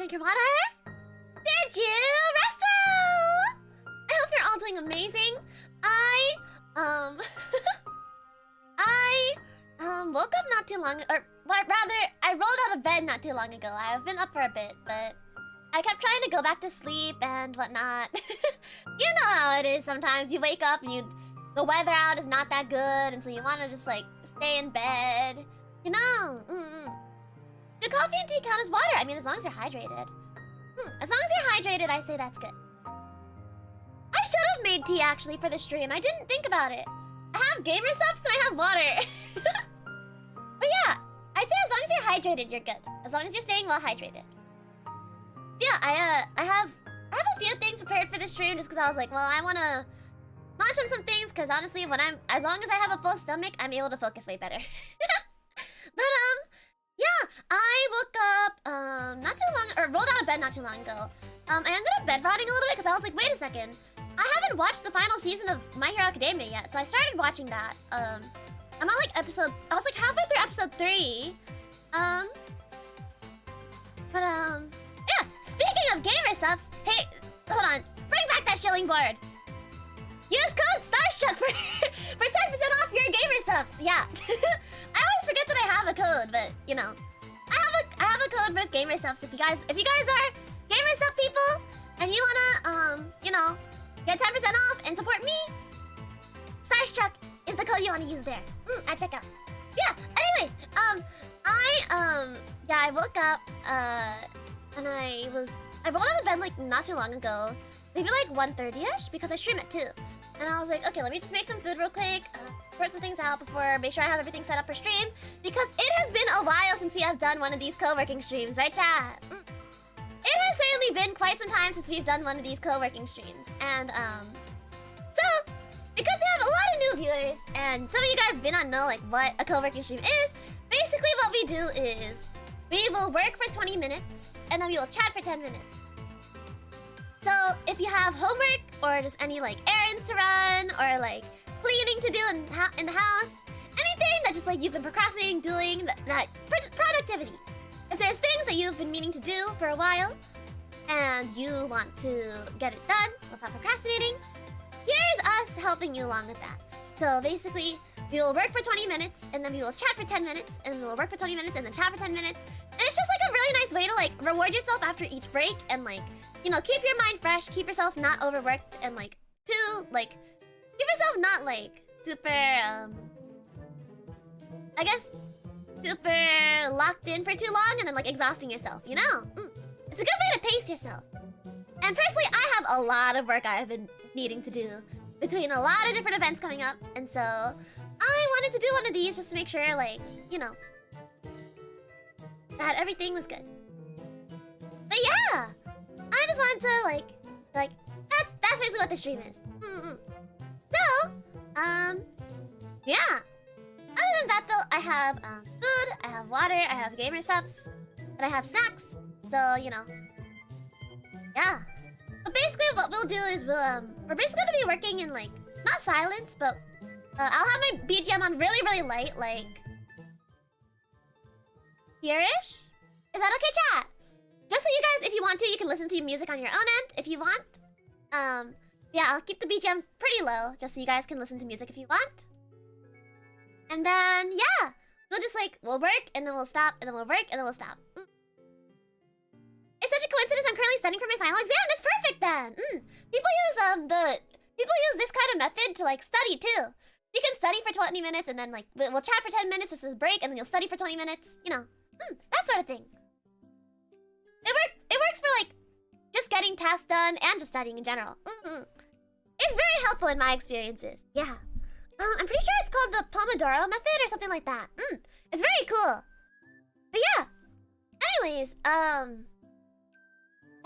drink your water? Did you? Rest well! I hope you're all doing amazing. I woke up not too long, or rather, I rolled out of bed not too long ago. I've been up for a bit, but I kept trying to go back to sleep and whatnot. You know how it is sometimes. You wake up and the weather out is not that good, and so you want to just like stay in bed. You know. Do coffee and tea count as water? I mean, as long as you're hydrated. As long as you're hydrated, I say that's good. I should have made tea actually for the stream. I didn't think about it. I have gamer subs and I have water. But yeah, I'd say as long as you're hydrated, you're good. As long as you're staying well hydrated. Yeah, I have a few things prepared for the stream just because I was like, well, I want to munch on some things because honestly, as long as I have a full stomach, I'm able to focus way better. But yeah, I woke up not too long, or rolled out of bed not too long ago. I ended up bed rotting a little bit because I was like, wait a second, I haven't watched the final season of My Hero Academia yet, so I started watching that. I'm on like I was like halfway through episode 3. Yeah, speaking of gamer subs, hey, hold on, bring back that shilling board. Use code Starstruck for 10% off your gamer subs. Yeah, I always forget that I have a code, but you know, I have a code with gamer subs. If you guys are gamer sub people and you wanna you know, get 10% off and support me, Starstruck is the code you wanna use there. At checkout. Yeah. Anyways, yeah, I woke up and I rolled out of bed like not too long ago, maybe like 1:30ish because I stream at 2. And I was like, okay, let me just make some food real quick, sort some things out before, make sure I have everything set up for stream, because it has been a while since we have done one of these co-working streams, right, chat? It has certainly been quite some time since we've done one of these co-working streams, and so because we have a lot of new viewers, and some of you guys may not know like what a co-working stream is, basically what we do is we will work for 20 minutes, and then we will chat for 10 minutes. So if you have homework or just any like errands to run or like cleaning to do in the house, anything that just like you've been procrastinating doing, that productivity. If there's things that you've been meaning to do for a while and you want to get it done without procrastinating, here's us helping you along with that. So basically, we will work for 20 minutes and then we will chat for 10 minutes and we will work for 20 minutes and then chat for 10 minutes. And it's just like a really nice way to like reward yourself after each break and like, you know, keep your mind fresh, keep yourself not overworked, and like keep yourself not like super I guess super locked in for too long and then like exhausting yourself, you know? It's a good way to pace yourself. And personally, I have a lot of work I've been needing to do between a lot of different events coming up, and so I wanted to do one of these just to make sure, like, you know, that everything was good. But yeah, I just wanted to like that's basically what the stream is. So, yeah. Other than that though, I have food, I have water, I have gamer subs, and I have snacks. So, you know. Yeah. But basically what we'll do is we're basically gonna be working in like not silence, but I'll have my BGM on really, really light, like here-ish? Is that okay, chat? Just so you guys, if you want to, you can listen to music on your own end if you want. Yeah, I'll keep the BGM pretty low, just so you guys can listen to music if you want. And then, yeah, we'll just like, we'll work, and then we'll stop, and then we'll work, and then we'll stop. It's such a coincidence I'm currently studying for my final exam. That's perfect then. People use this kind of method to like study too. You can study for 20 minutes, and then like, we'll chat for 10 minutes, just as a break, and then you'll study for 20 minutes, you know. That sort of thing. It works for like just getting tasks done and just studying in general. It's very helpful in my experiences. Yeah. I'm pretty sure it's called the Pomodoro method or something like that. It's very cool. But yeah. Anyways,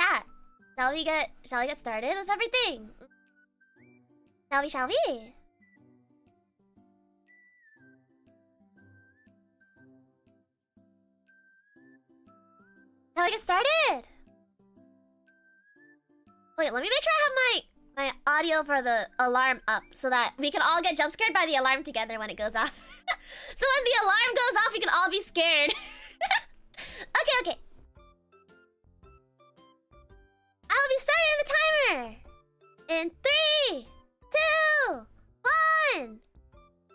chat. Shall we get started with everything? Shall we? Shall we get started? Wait, let me make sure I have my audio for the alarm up so that we can all get jump scared by the alarm together when it goes off. So when the alarm goes off, we can all be scared. Okay. I'll be starting the timer in 3, 2, 1. 20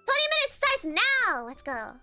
minutes starts now. Let's go.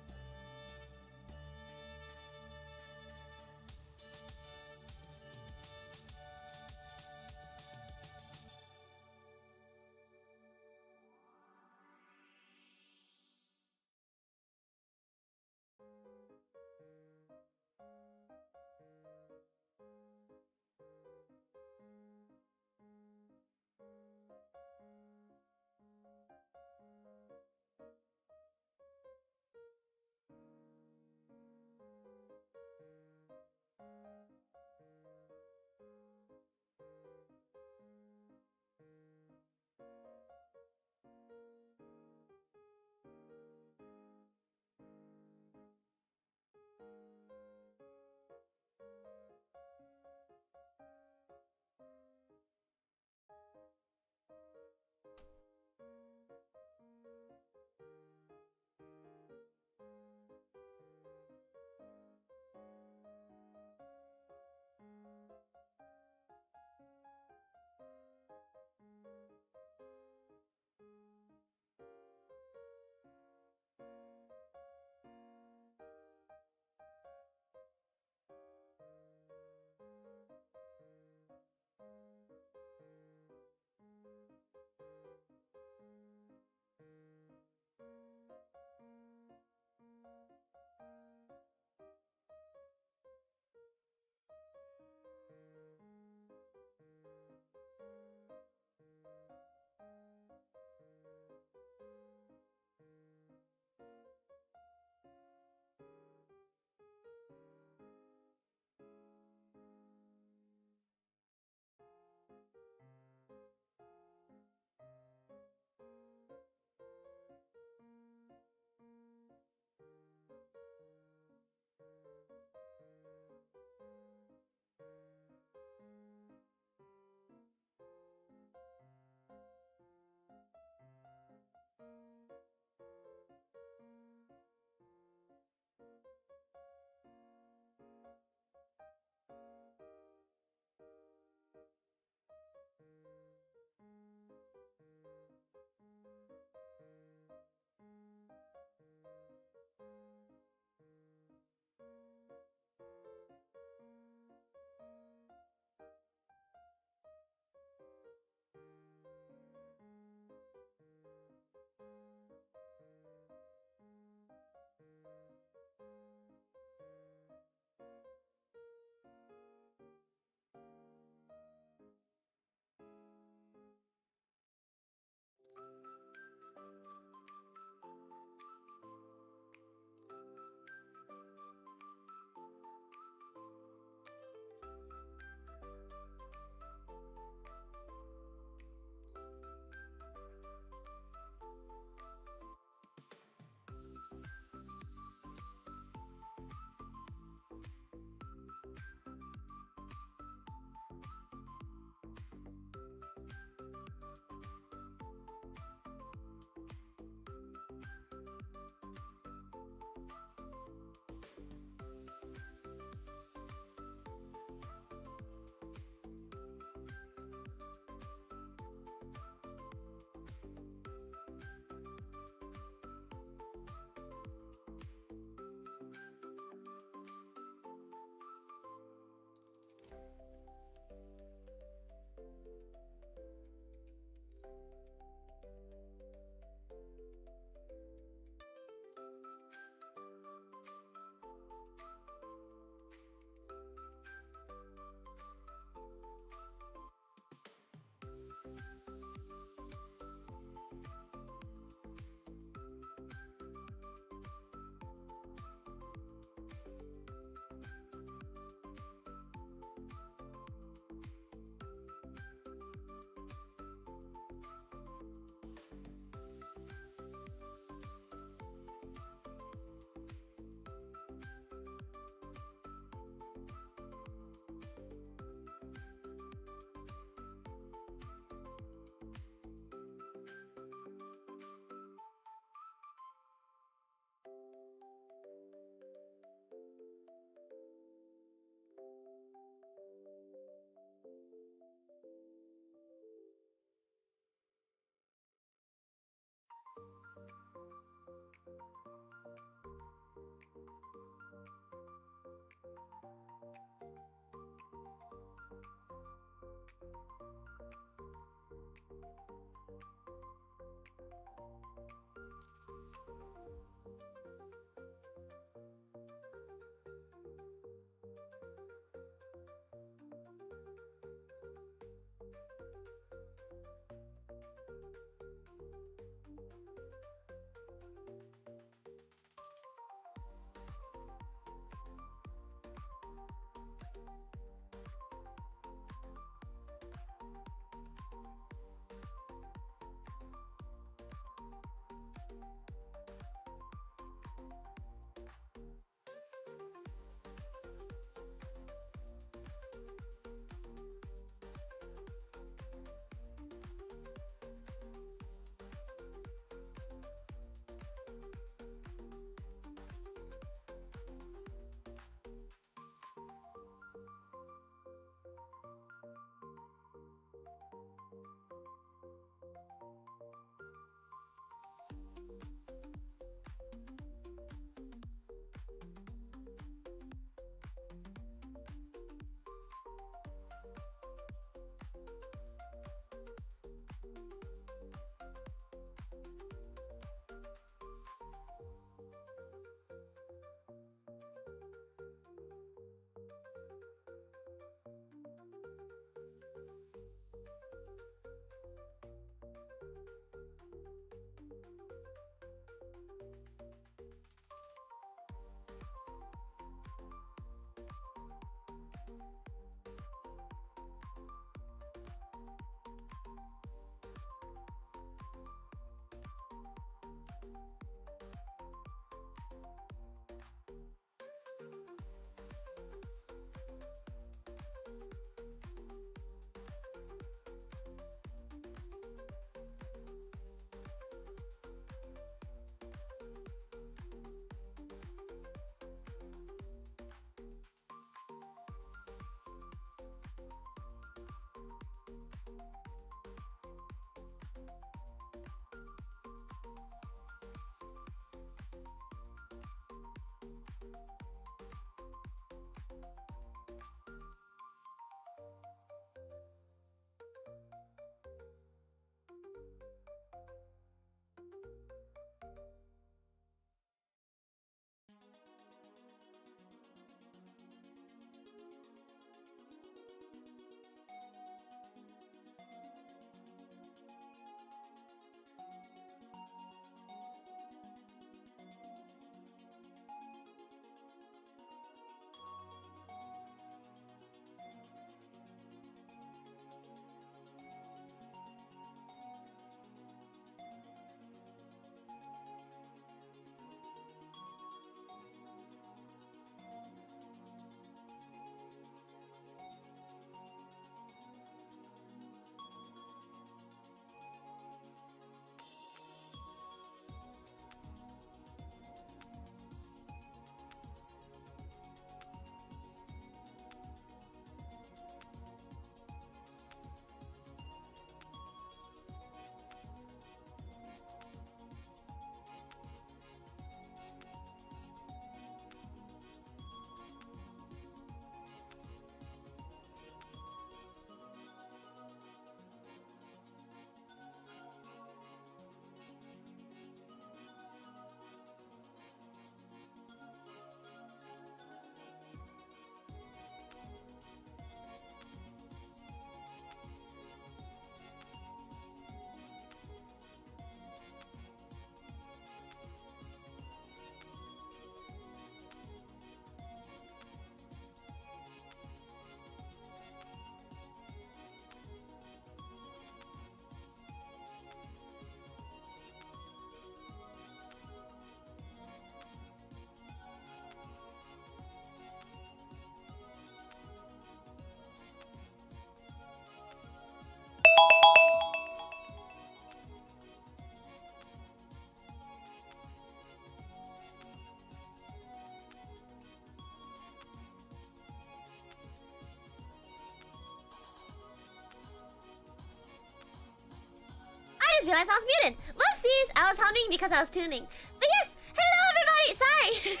just realized I was muted. Whoopsies! I was humming because I was tuning. But yes, hello everybody! Sorry!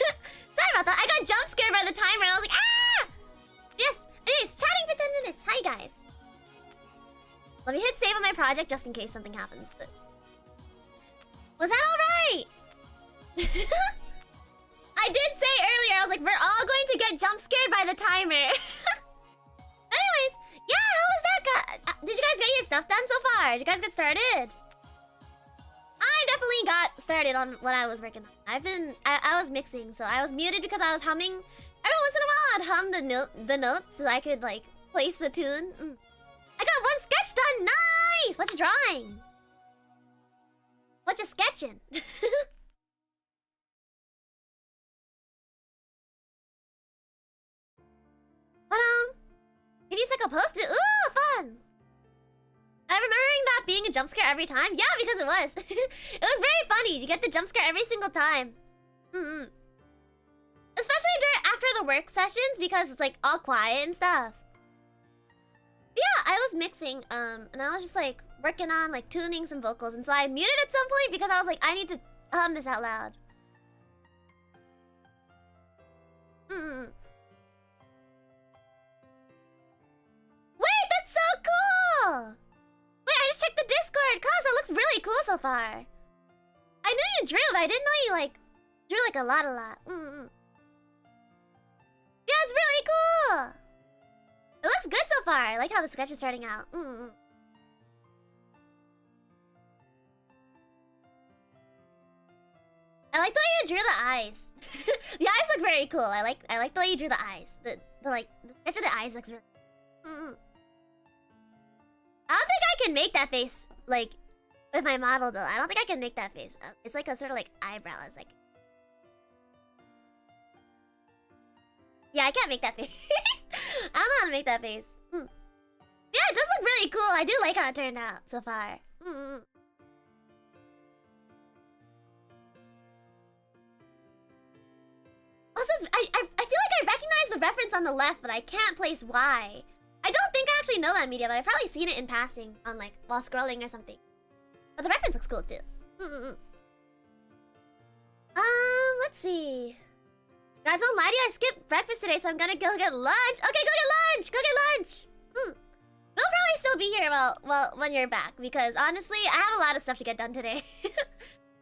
Sorry about that. I got jump scared by the timer and I was like, ah! Yes, anyways, chatting for 10 minutes. Hi guys. Let me hit save on my project just in case something happens, but... Was that alright? I did say earlier, I was like, we're all going to get jump scared by the timer. Anyways, yeah, how was that? Did you guys get your stuff done so far? Did you guys get started? I definitely got started on what I was working on. I was mixing, so I was muted because I was humming. Every once in a while, I'd hum the notes so I could like place the tune. I got one sketch done. Nice. What you drawing? What you sketching? But maybe it's like a post-it. Ooh, fun. I'm remembering that being a jump scare every time. Yeah, because it was. It was very funny. You get the jump scare every single time. Especially after the work sessions because it's like all quiet and stuff. Yeah, I was mixing, and I was just like working on like tuning some vocals, and so I muted at some point because I was like, I need to hum this out loud. Wait, that's so cool! Wait, I just checked the Discord, cause it looks really cool so far. I knew you drew, but I didn't know you like drew like a lot. Yeah, it's really cool. It looks good so far. I like how the sketch is starting out. I like the way you drew the eyes. The eyes look very cool. I like the way you drew the eyes. The sketch of the eyes looks really. I don't think I can make that face like with my model though. I don't think I can make that face. It's like a sort of like eyebrow. It's like. Yeah, I can't make that face. I don't know how to make that face. Yeah, it does look really cool. I do like how it turned out so far. Also, I feel like I recognize the reference on the left, but I can't place why. I don't think I actually know that media, but I've probably seen it in passing on like while scrolling or something. But the reference looks cool too. Let's see. Guys, don't lie to you. I skipped breakfast today, so I'm gonna go get lunch. Okay, go get lunch. Go get lunch. We'll probably still be here well when you're back because honestly, I have a lot of stuff to get done today. I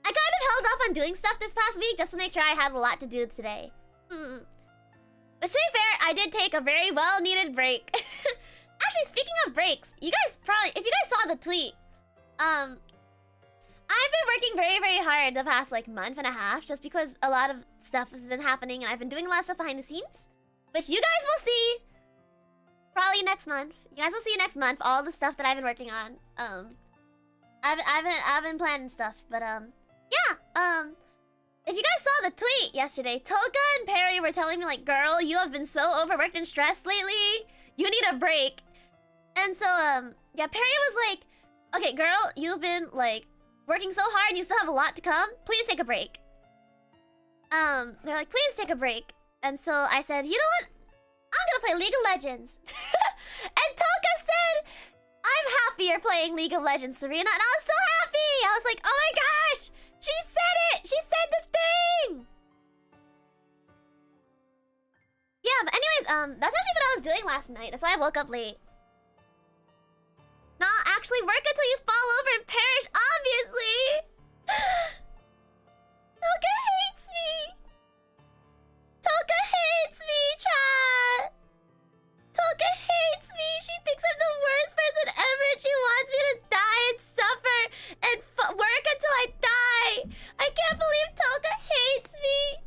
kind of held off on doing stuff this past week just to make sure I had a lot to do today. But to be fair, I did take a very well-needed break. Actually, speaking of breaks, you guys probably, if you guys saw the tweet, I've been working very, very hard the past like month and a half just because a lot of stuff has been happening and I've been doing a lot of stuff behind the scenes, which you guys will see probably next month. You guys will see next month all the stuff that I've been working on. I've been planning stuff, but yeah. If you guys saw the tweet yesterday, Toka and Perry were telling me like, girl, you have been so overworked and stressed lately. You need a break. And so yeah, Perry was like, okay, girl, you've been like working so hard and you still have a lot to come. Please take a break. They're like, please take a break. And so I said, you know what? I'm gonna play League of Legends. And Toka said, I'm happier playing League of Legends, Serena. And I was so happy. I was like, oh my gosh. She said it! She said the thing! Yeah, but anyways, that's actually what I was doing last night. That's why I woke up late. Not actually work until you fall over and perish, obviously! Toka hates me! Toka hates me, chat! Toka hates me! She thinks I'm the worst person ever! She wants me to die and suffer and work until I die! I can't believe Toka hates me!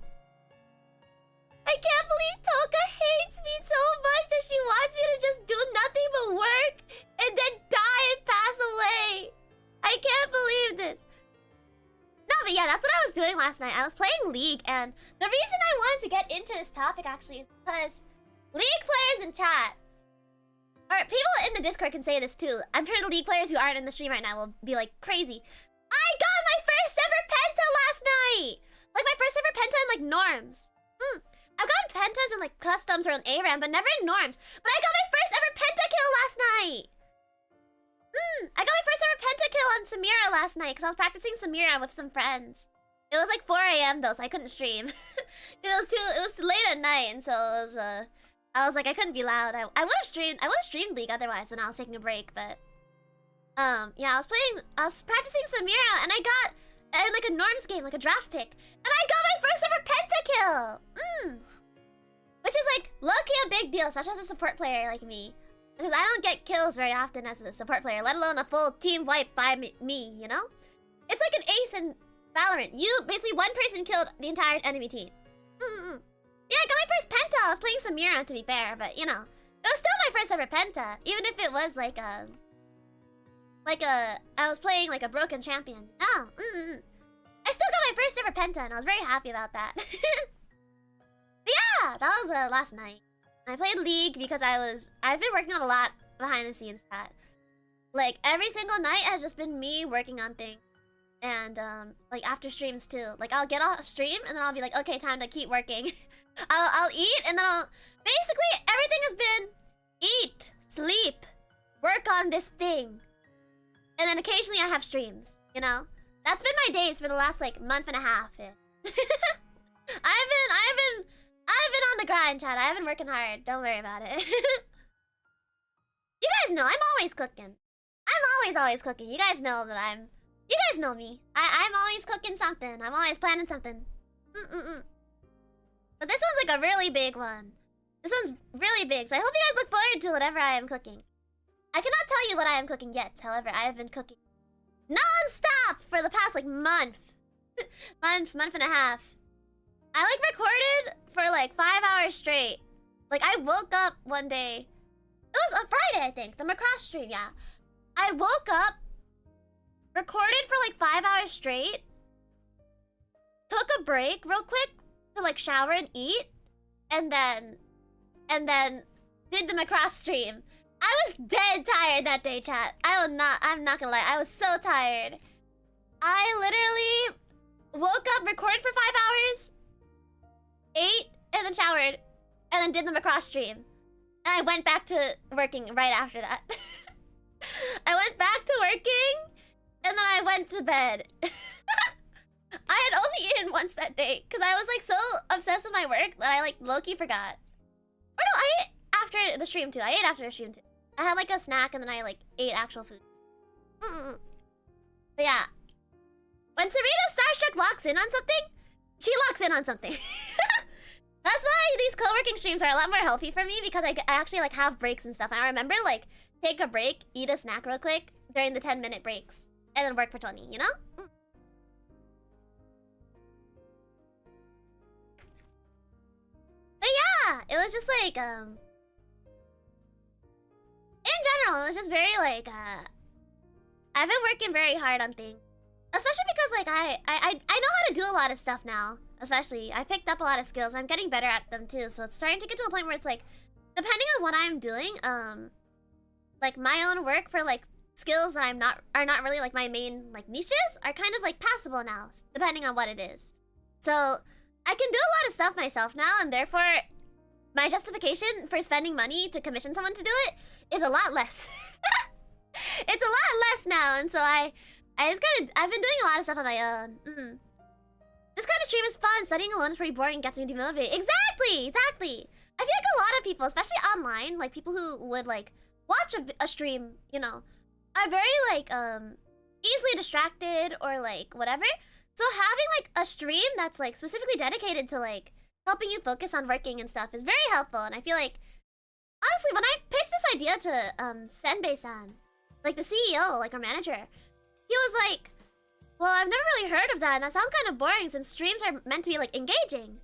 I can't believe Toka hates me so much that she wants me to just do nothing but work and then die and pass away! I can't believe this! No, but yeah, that's what I was doing last night. I was playing League, and the reason I wanted to get into this topic actually is because League players in chat, or people in the Discord can say this too. I'm sure the League players who aren't in the stream right now will be like crazy. I got my first ever penta last night! Like my first ever penta in like norms. I've gotten pentas in like customs or in ARAM, but never in norms. But I got my first ever pentakill last night! I got my first first ever pentakill on Samira last night because I was practicing Samira with some friends. It was like 4 a.m. though, so I couldn't stream. It was late at night, and so it was I was like I couldn't be loud. I would have streamed League otherwise when I was taking a break, but yeah, I was practicing Samira and I got in like a norms game, like a draft pick, and I got my first ever pentakill! Which is like low-key a big deal, especially as a support player like me. Because I don't get kills very often as a support player, let alone a full team wipe by me, you know? It's like an ace in Valorant. Basically one person killed the entire enemy team. Yeah, I got my first penta. I was playing Samira to be fair, but you know. It was still my first ever penta. Even if it was like I was playing like a broken champion. Oh, I still got my first ever penta and I was very happy about that. But yeah, that was last night. I played League because I've been working on a lot behind the scenes chat. Like every single night has just been me working on things. And like after streams too. Like I'll get off stream and then I'll be like, okay, time to keep working. I'll eat and then basically everything has been eat, sleep, work on this thing. And then occasionally I have streams, you know? That's been my days for the last like month and a half. Yeah. I've been on the grind, chat. I've been working hard. Don't worry about it. You guys know I'm always cooking. I'm always cooking. You guys know that you guys know me. I'm always cooking something. I'm always planning something. But this one's like a really big one. This one's really big, so I hope you guys look forward to whatever I am cooking. I cannot tell you what I am cooking yet, however, I have been cooking non-stop for the past like month and a half. I like recorded for like 5 hours straight. Like I woke up one day. It was a Friday, I think. The Macross stream, yeah. I woke up, recorded for like 5 hours straight, took a break real quick to like shower and eat, and then did the Macross stream. I was dead tired that day, chat. I'm not gonna lie, I was so tired. I literally woke up, recorded for 5 hours, ate, and then showered, and then did the Macross stream. And I went back to working right after that. I went back to working, and then I went to bed. I had only eaten once that day, because I was like so obsessed with my work that I like low-key forgot. Or no, I ate after the stream too. I ate after the stream too. I had like a snack and then I like ate actual food. But yeah. When Serena Starstruck locks in on something, she locks in on something. That's why these co-working streams are a lot more healthy for me, because I actually like have breaks and stuff. And I remember like take a break, eat a snack real quick during the 10-minute breaks, and then work for 20, you know? But yeah, it was just like in general, it was just very like I've been working very hard on things. Especially because like I know how to do a lot of stuff now. Especially, I picked up a lot of skills. I'm getting better at them too. So it's starting to get to a point where it's like, depending on what I'm doing, like my own work for like skills that are not really like my main like niches are kind of like passable now, depending on what it is. So I can do a lot of stuff myself now, and therefore my justification for spending money to commission someone to do it is a lot less. It's a lot less now, and so I've been doing a lot of stuff on my own. This kind of stream is fun. Studying alone is pretty boring and gets me demotivated. Exactly! I feel like a lot of people, especially online, like people who would like watch a stream, you know, are very like easily distracted or like whatever. So having like a stream that's like specifically dedicated to like helping you focus on working and stuff is very helpful. And I feel like, honestly, when I pitched this idea to Senbei-san, like the CEO, like our manager, he was like, well, I've never really heard of that, and that sounds kind of boring since streams are meant to be like engaging.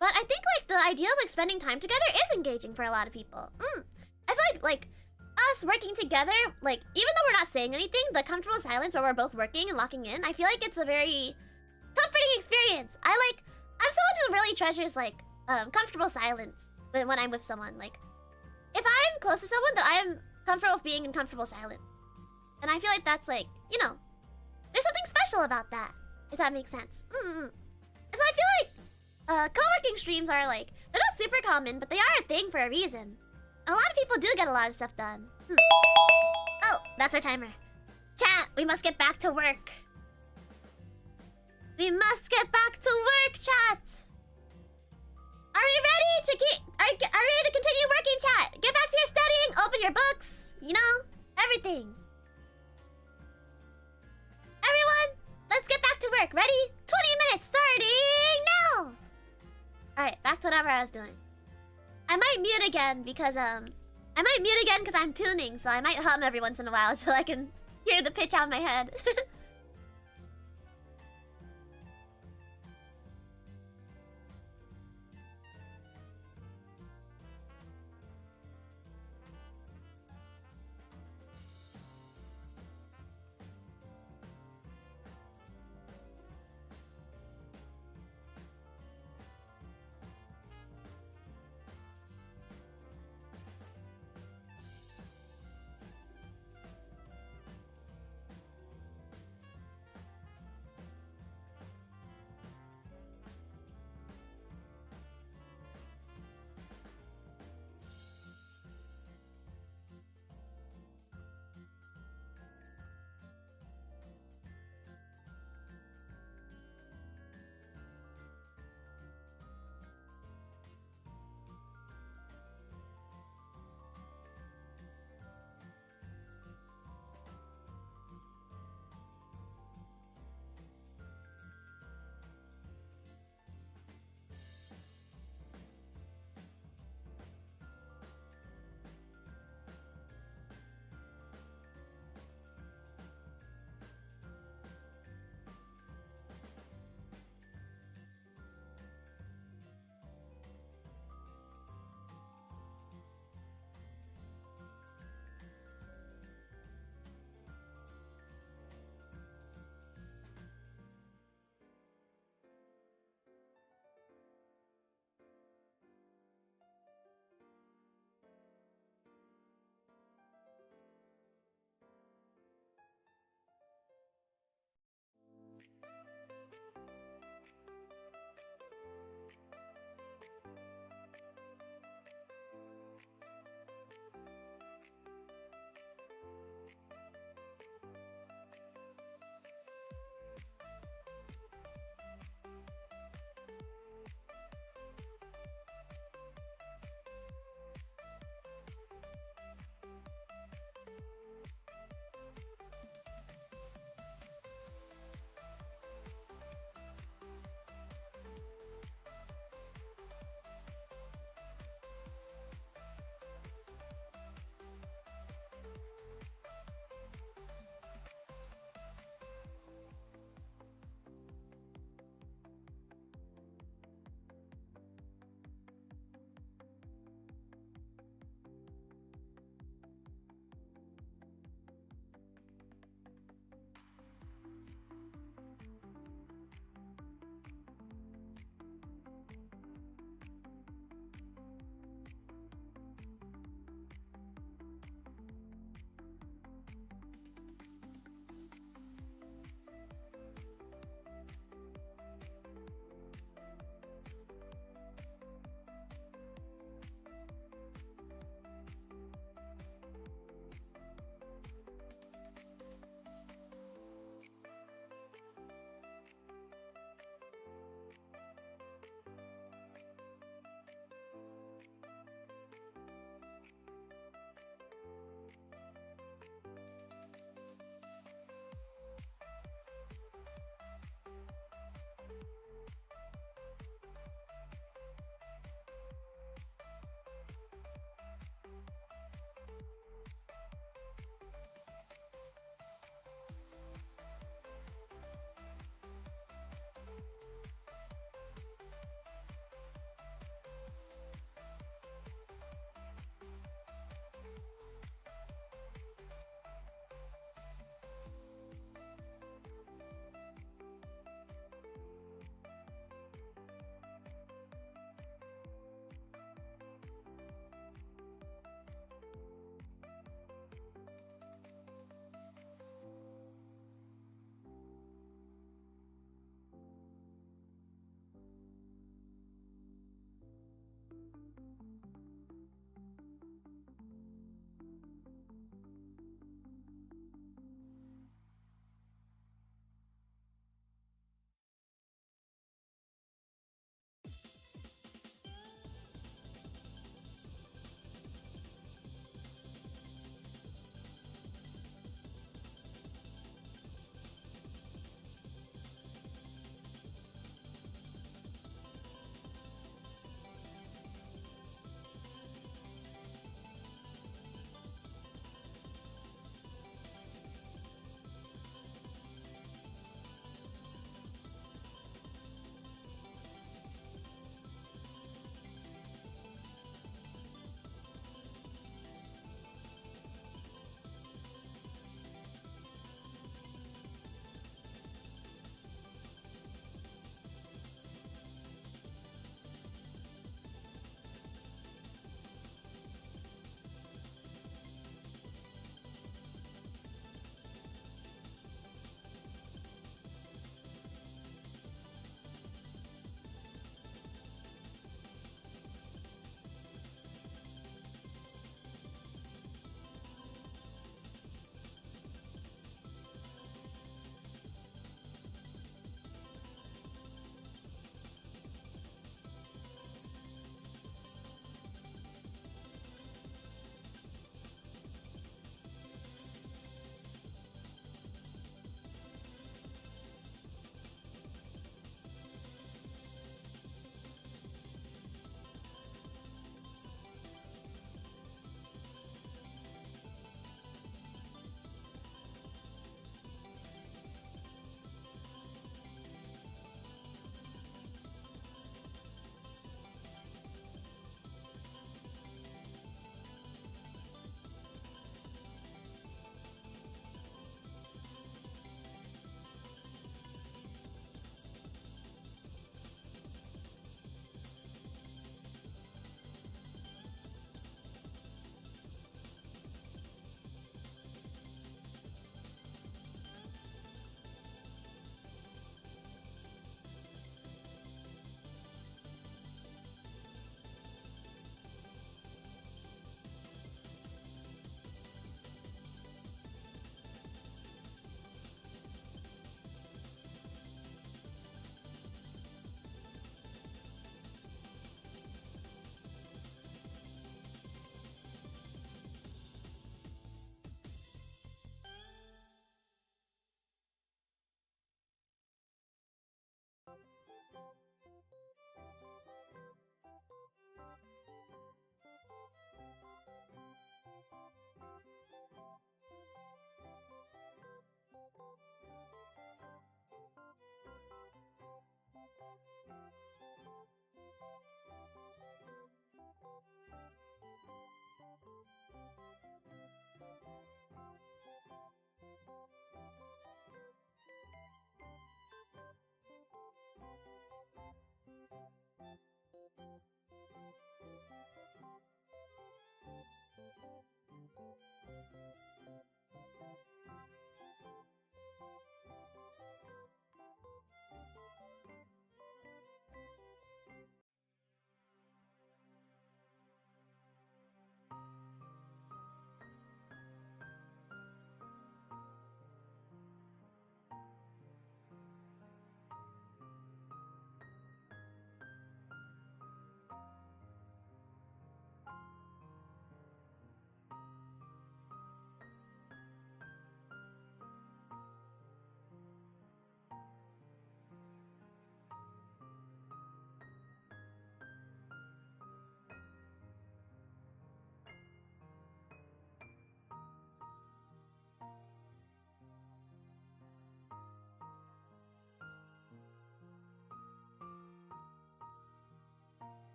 But I think like the idea of like spending time together is engaging for a lot of people. I feel like us working together, like even though we're not saying anything, the comfortable silence where we're both working and locking in, I feel like it's a very comforting experience. I'm someone who really treasures like comfortable silence when I'm with someone. Like if I'm close to someone, that I am comfortable with being in comfortable silence. And I feel like that's like, you know, there's something special about that, if that makes sense. And so I feel like co-working streams are like, they're not super common, but they are a thing for a reason. And a lot of people do get a lot of stuff done. Oh, that's our timer. Chat, we must get back to work. We must get back to work, chat. Are we ready to are we ready to continue working, chat? Get back to your studying, open your books, you know, everything. Everyone, let's get back to work. Ready? 20 minutes starting now. All right, back to whatever I was doing. I might mute again because I'm tuning, so I might hum every once in a while until I can hear the pitch out of my head.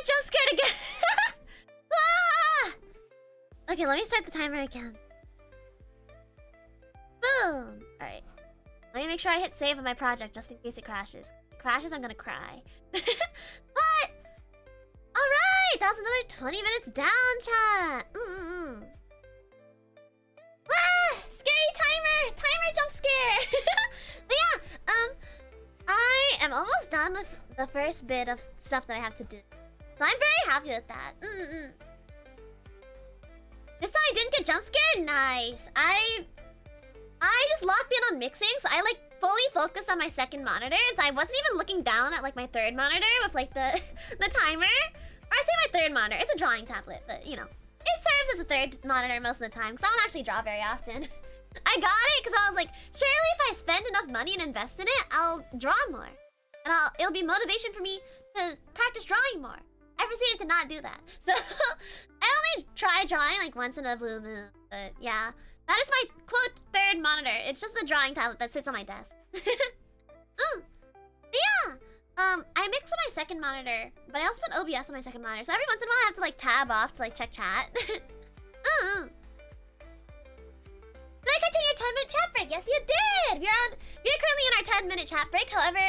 get jump scared again. Ah! Okay, let me start the timer again. Boom! Alright. Let me make sure I hit save on my project just in case it crashes. If it crashes, I'm gonna cry. What? Alright! That was another 20 minutes down, chat! Ah! Scary timer! Timer jump scare! But yeah, I am almost done with the first bit of stuff that I have to do. So I'm very happy with that. This time I didn't get jump scared? Nice. I just locked in on mixing, so I like fully focused on my second monitor, and so I wasn't even looking down at like my third monitor with like the timer. Or I say my third monitor, it's a drawing tablet, but you know. It serves as a third monitor most of the time, because I don't actually draw very often. I got it because I was like, surely if I spend enough money and invest in it, I'll draw more. And it'll be motivation for me to practice drawing more. I proceeded to not do that. So, I only try drawing like once in a blue moon, but yeah. That is my, quote, third monitor. It's just a drawing tablet that sits on my desk. Yeah! I mix with my second monitor, but I also put OBS on my second monitor, so every once in a while I have to like tab off to like check chat. Did I catch you in your 10-minute chat break? Yes, you did! We're currently in our 10-minute chat break. However,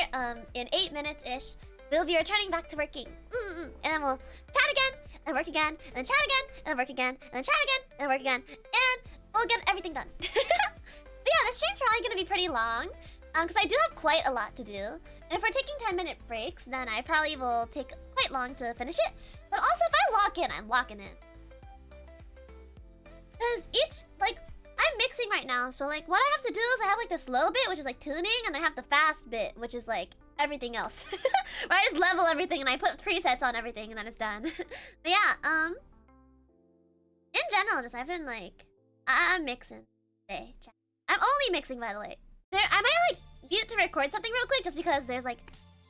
in 8 minutes-ish, we'll be returning back to working. And then we'll chat again, and work again, and then chat again, and then work again, and then chat again, and work again, and we'll get everything done. But yeah, this stream's probably gonna be pretty long, because I do have quite a lot to do. And if we're taking 10-minute breaks, then I probably will take quite long to finish it. But also, if I lock in, I'm locking in. Because I'm mixing right now, so like what I have to do is I have like the slow bit, which is like tuning, and then I have the fast bit, which is like everything else. Where I just level everything and I put presets on everything and then it's done. But yeah, in general, I've been like, I'm mixing today. I'm only mixing, by the way. I might like mute to record something real quick just because there's like,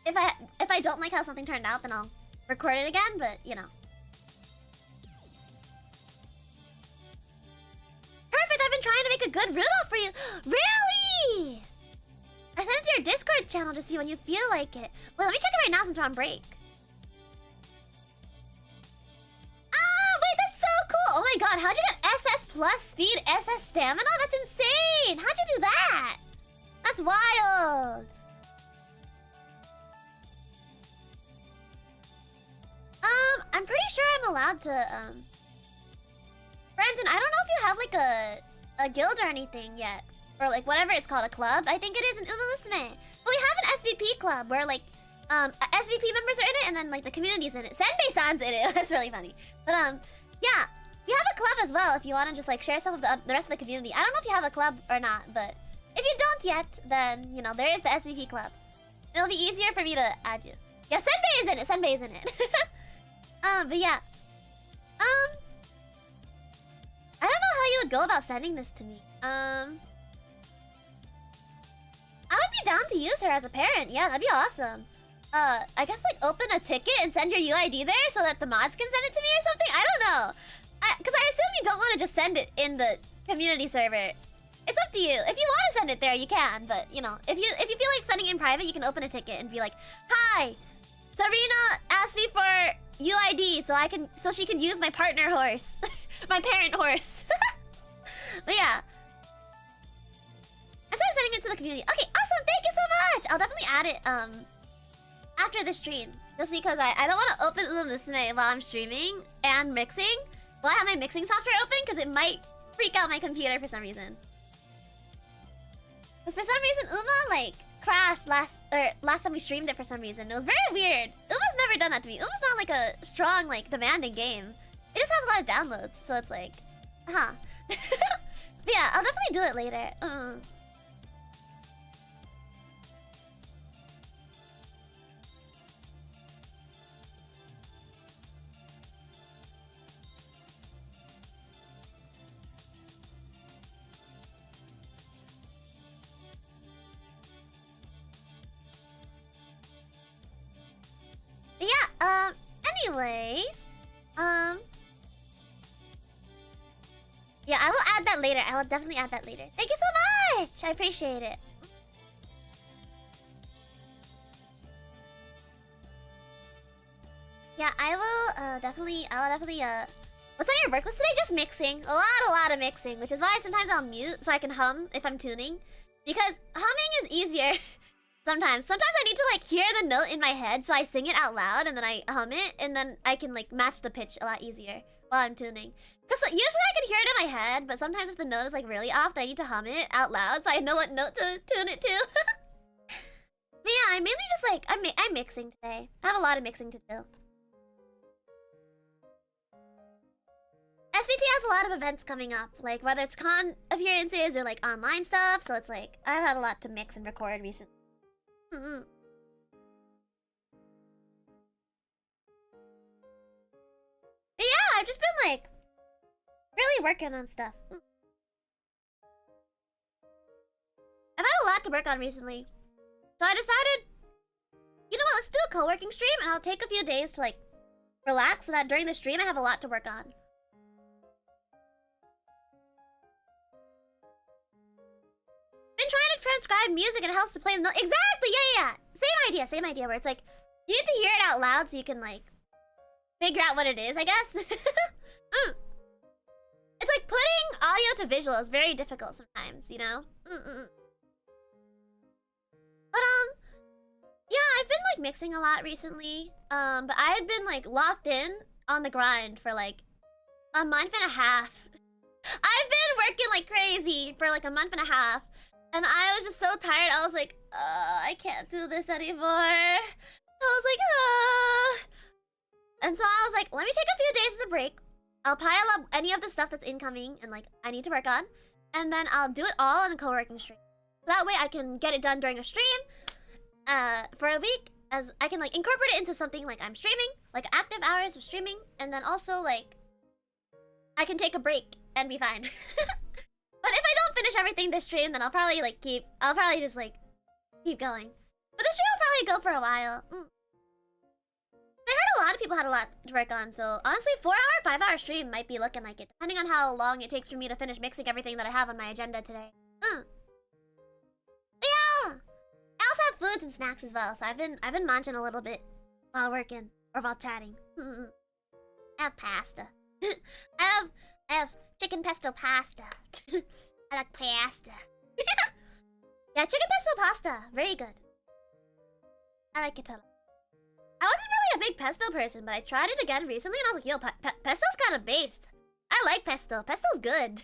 if I don't like how something turned out, then I'll record it again, but you know. Perfect, I've been trying to make a good Rudolph for you. Really? I sent it to your Discord channel to see when you feel like it. Well, let me check it right now since we're on break. Ah, wait, that's so cool. Oh my god, how'd you get SS plus speed, SS stamina? That's insane. How'd you do that? That's wild. I'm pretty sure I'm allowed to, Brandon, I don't know if you have like a guild or anything yet. Or like whatever it's called, a club. I think it is in Umamusume. But we have an SVP club where like SVP members are in it and then like the community's in it. Senbei-san's in it. That's really funny. But yeah. We have a club as well if you want to just like share stuff with the rest of the community. I don't know if you have a club or not, but if you don't yet, then you know, there is the SVP club. It'll be easier for me to add you. Yeah, Senbei is in it. Senbei is in it. But yeah. I don't know how you would go about sending this to me. I would be down to use her as a parent. Yeah, that'd be awesome. I guess like open a ticket and send your UID there so that the mods can send it to me or something? I don't know. Because I assume you don't want to just send it in the community server. It's up to you. If you want to send it there, you can. But, you know, if you feel like sending it in private, you can open a ticket and be like, hi, Serena asked me for UID so she can use my partner horse. My parent horse. But yeah. I started sending it to the community. Okay, awesome. Thank you so much. I'll definitely add it after the stream. Just because I don't want to open Umamusume while I'm streaming and mixing. While I have my mixing software open because it might freak out my computer for some reason. Because for some reason Uma like crashed last time we streamed it for some reason. It was very weird. Uma's never done that to me. Uma's not like a strong, like demanding game. It just has a lot of downloads, so it's like, huh. But yeah, I'll definitely do it later. But yeah, anyways, yeah, I will add that later. I will definitely add that later. Thank you so much! I appreciate it. Yeah, I'll definitely, what's on your work list today? Just mixing. A lot of mixing, which is why sometimes I'll mute so I can hum if I'm tuning. Because humming is easier sometimes. Sometimes I need to like hear the note in my head, so I sing it out loud and then I hum it, and then I can like match the pitch a lot easier while I'm tuning. Because usually I can hear it in my head, but sometimes if the note is like really off, then I need to hum it out loud so I know what note to tune it to. But yeah, I'm mainly just like, I'm mixing today. I have a lot of mixing to do. SVP has a lot of events coming up, like whether it's con appearances or like online stuff, so it's like I've had a lot to mix and record recently. But yeah, I've just been like really working on stuff. I've had a lot to work on recently. So I decided, you know what, let's do a co-working stream and I'll take a few days to like relax so that during the stream I have a lot to work on. Been trying to transcribe music and it helps to play the note. Exactly, yeah. Same idea where it's like, you need to hear it out loud so you can like figure out what it is, I guess. It's like putting audio to visual is very difficult sometimes, you know? But yeah, I've been like mixing a lot recently. But I had been like locked in on the grind for like a month and a half. I've been working like crazy for like a month and a half. And I was just so tired. I was like, I can't do this anymore. I was like, And so I was like, let me take a few days as a break. I'll pile up any of the stuff that's incoming and like I need to work on. And then I'll do it all on a co-working stream. So that way I can get it done during a stream for a week. As I can like incorporate it into something like I'm streaming, like active hours of streaming. And then also like, I can take a break and be fine. But if I don't finish everything this stream, then I'll probably like just like keep going. But this stream will probably go for a while. I heard a lot of people had a lot to work on, so honestly 4-hour, 5-hour stream might be looking like it, depending on how long it takes for me to finish mixing everything that I have on my agenda today. But yeah! I also have foods and snacks as well, so I've been munching a little bit while working or while chatting. I have pasta. I have chicken pesto pasta. I like pasta. Yeah, chicken pesto pasta. Very good. I like it a lot. I wasn't really a big pesto person, but I tried it again recently and I was like, yo, pesto's kind of based. I like pesto. Pesto's good.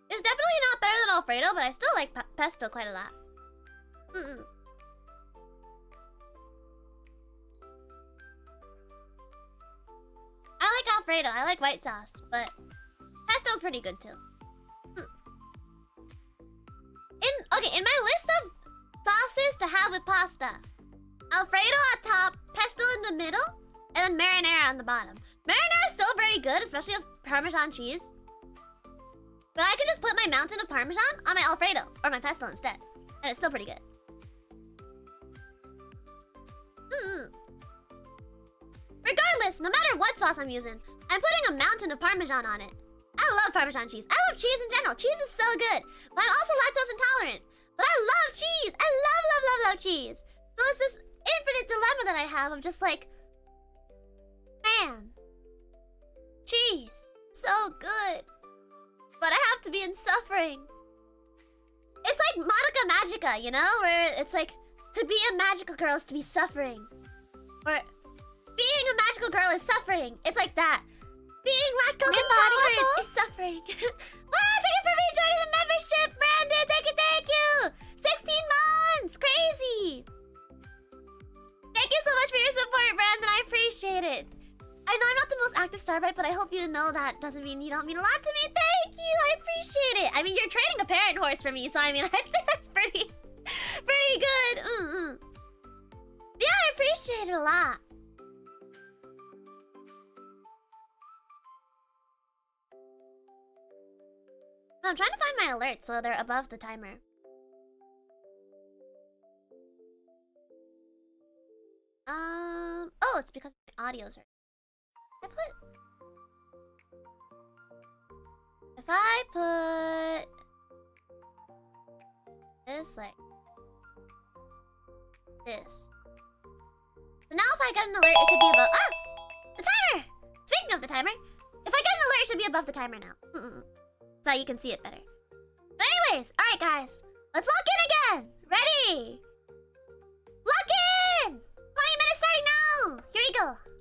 It's definitely not better than Alfredo, but I still like pesto quite a lot. I like Alfredo. I like white sauce, but pesto's pretty good too. In my list of sauces to have with pasta, Alfredo at top, pesto in the middle, and then marinara on the bottom. Marinara is still very good, especially with Parmesan cheese. But I can just put my mountain of Parmesan on my Alfredo or my pesto instead, and it's still pretty good. Regardless, no matter what sauce I'm using, I'm putting a mountain of Parmesan on it. I love Parmesan cheese. I love cheese in general. Cheese is so good. But I'm also lactose intolerant. But I love cheese. I love cheese. So it's this infinite dilemma that I have of just like, man, cheese, so good. But I have to be in suffering. It's like Monica Magica, you know? Where it's like, to be a magical girl is to be suffering. Or being a magical girl is suffering. It's like that. Being lactose intolerant is suffering. Wow, thank you for rejoining the membership, Brandon. Thank you. 16 months. Crazy. Thank you so much for your support, Brandon. I appreciate it. I know I'm not the most active Starbright, but I hope you know that doesn't mean you don't mean a lot to me. Thank you. I appreciate it. I mean, you're trading a parent horse for me, so I mean, I'd say that's pretty good. Yeah, I appreciate it a lot. I'm trying to find my alerts so they're above the timer. Oh, it's because my audio's are. If I put this, like this. So now if I get an alert, it should be above. Ah! The timer! Speaking of the timer, if I get an alert, it should be above the timer now. So you can see it better. But anyways, alright guys. Let's lock in again! Ready? Lock in! 20 minutes starting now! Here we go.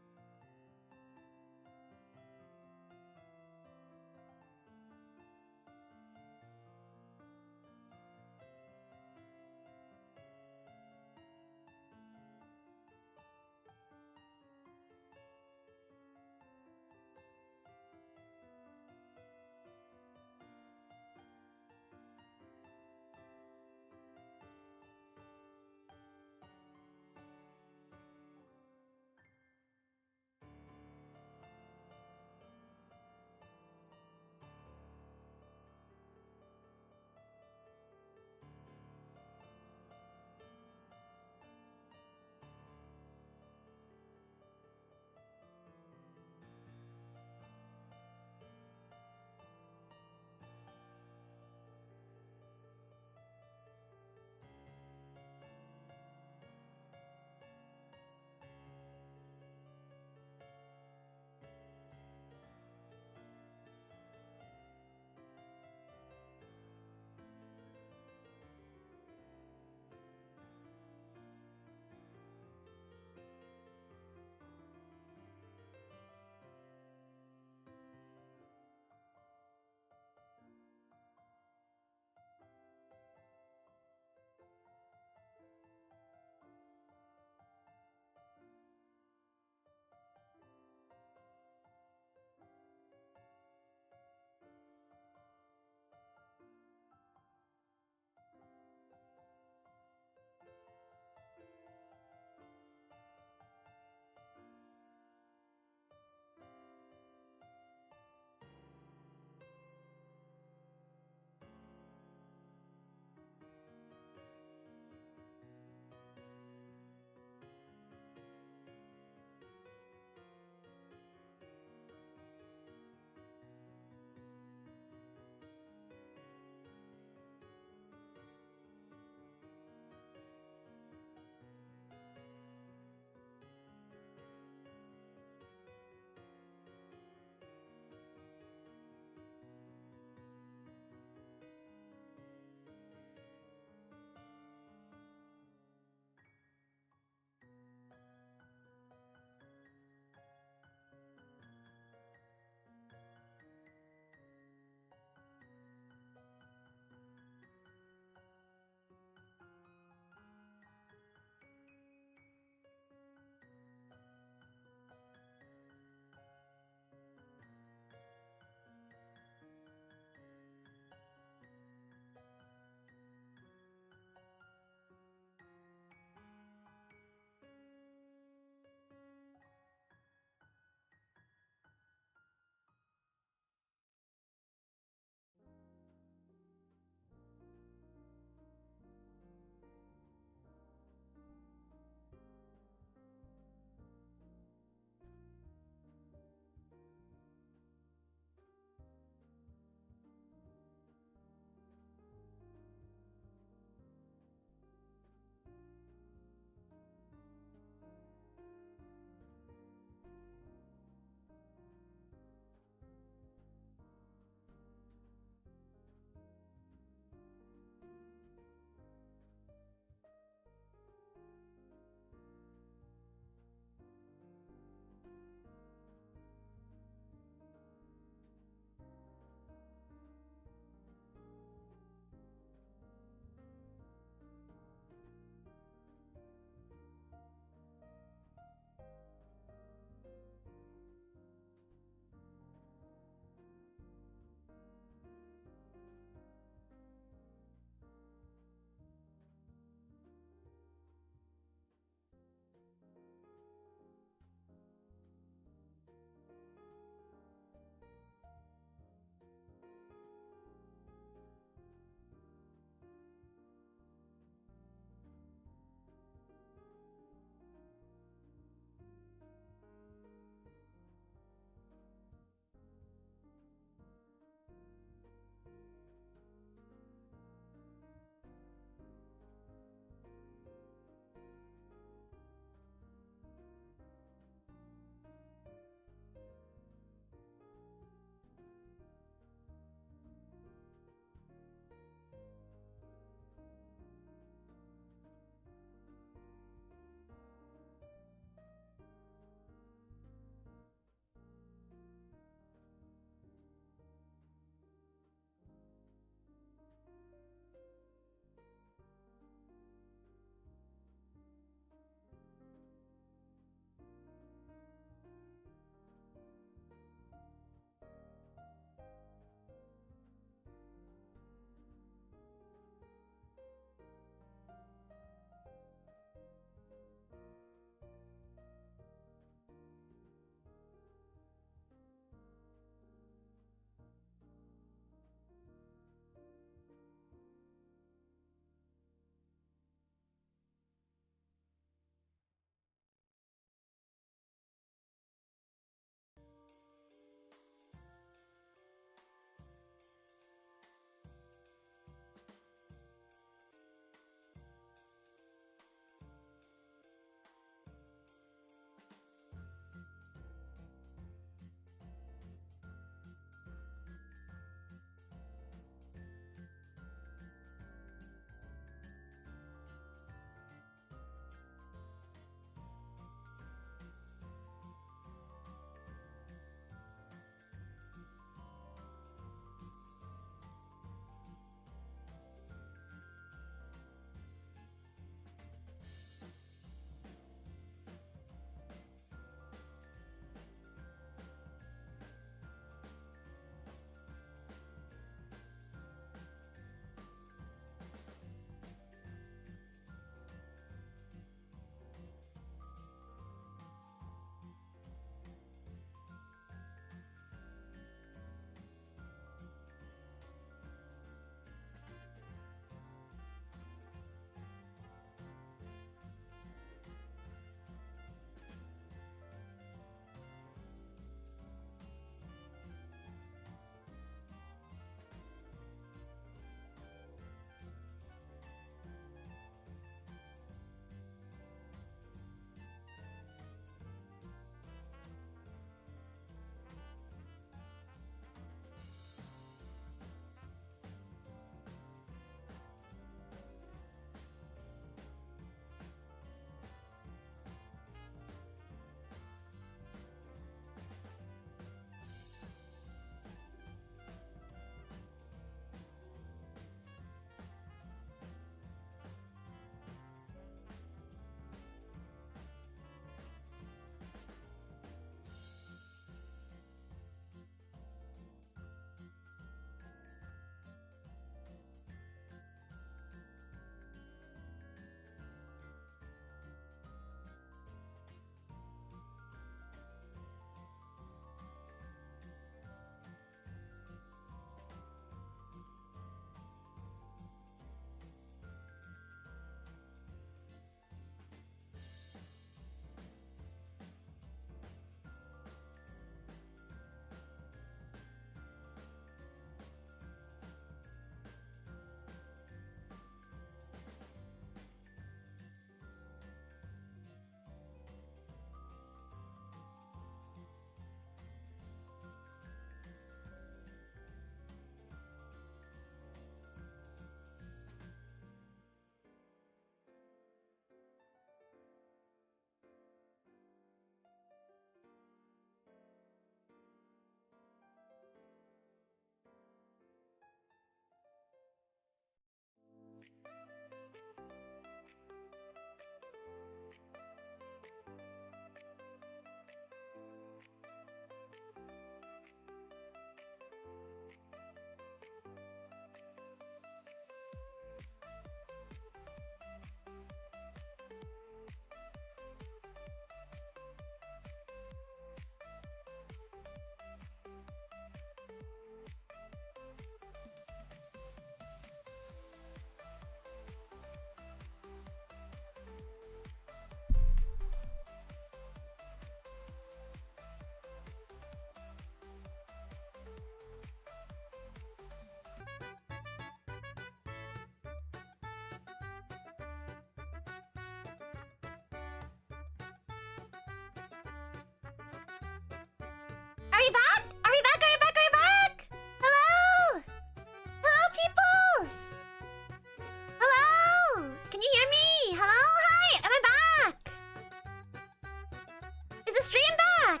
the stream back!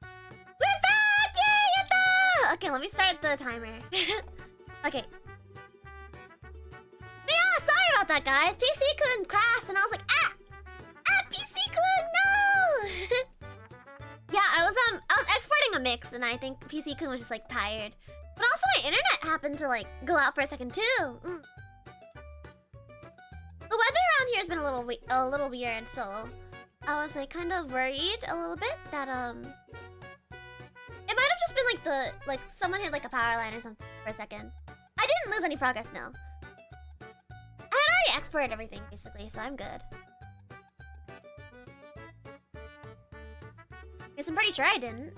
We're back! Yay! Yatta! Okay, let me start the timer. Okay. Yeah, sorry about that, guys. PC-kun crashed, and I was like, ah! Ah, PC-kun, no! Yeah, I was exporting a mix, and I think PC-kun was just like tired. But also my internet happened to like go out for a second too. The weather around here has been a little weird, so I was like kind of worried a little bit that it might have just been like someone hit like a power line or something for a second. I didn't lose any progress, no. I had already exported everything basically, so I'm good. Guess I'm pretty sure I didn't.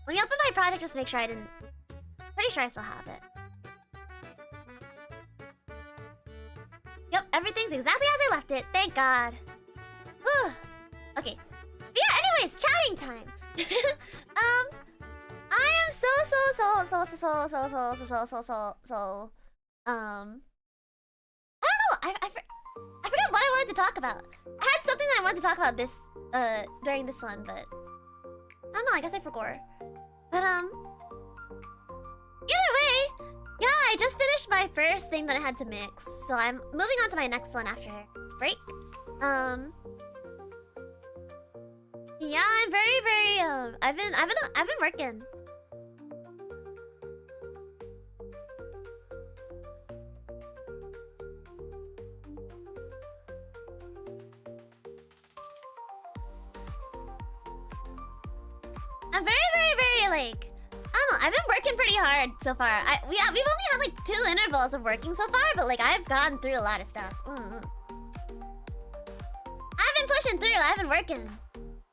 Let me open my project just to make sure I didn't... Pretty sure I still have it. Yep, everything's exactly as I left it. Thank God. Whew. Okay. But yeah, anyways, chatting time. I am so I don't know. I forgot what I wanted to talk about. I had something that I wanted to talk about this during this one, but I don't know. I guess I forgot. But either way, yeah, I just finished my first thing that I had to mix, so I'm moving on to my next one after this break. Yeah, I'm very I've been working. I'm very like, I don't know, I've been working pretty hard so far. We've only had like 2 intervals of working so far, but like I've gone through a lot of stuff. I've been pushing through, I've been working.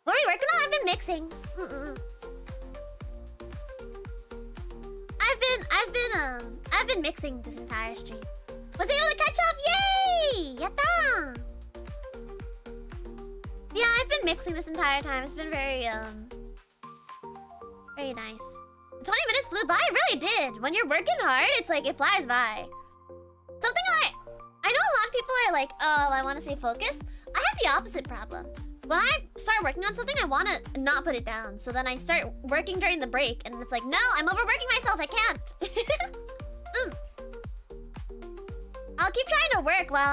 What are we working on? I've been mixing. I've been mixing this entire stream. Was able to catch up, yay! Yatta! Yeah, I've been mixing this entire time. It's been very nice. 20 minutes flew by, it really did. When you're working hard, it's like, it flies by. Something I know a lot of people are like, oh, I want to stay focused. I have the opposite problem. When I start working on something, I want to not put it down. So then I start working during the break, and it's like, no, I'm overworking myself, I can't. I'll keep trying to work while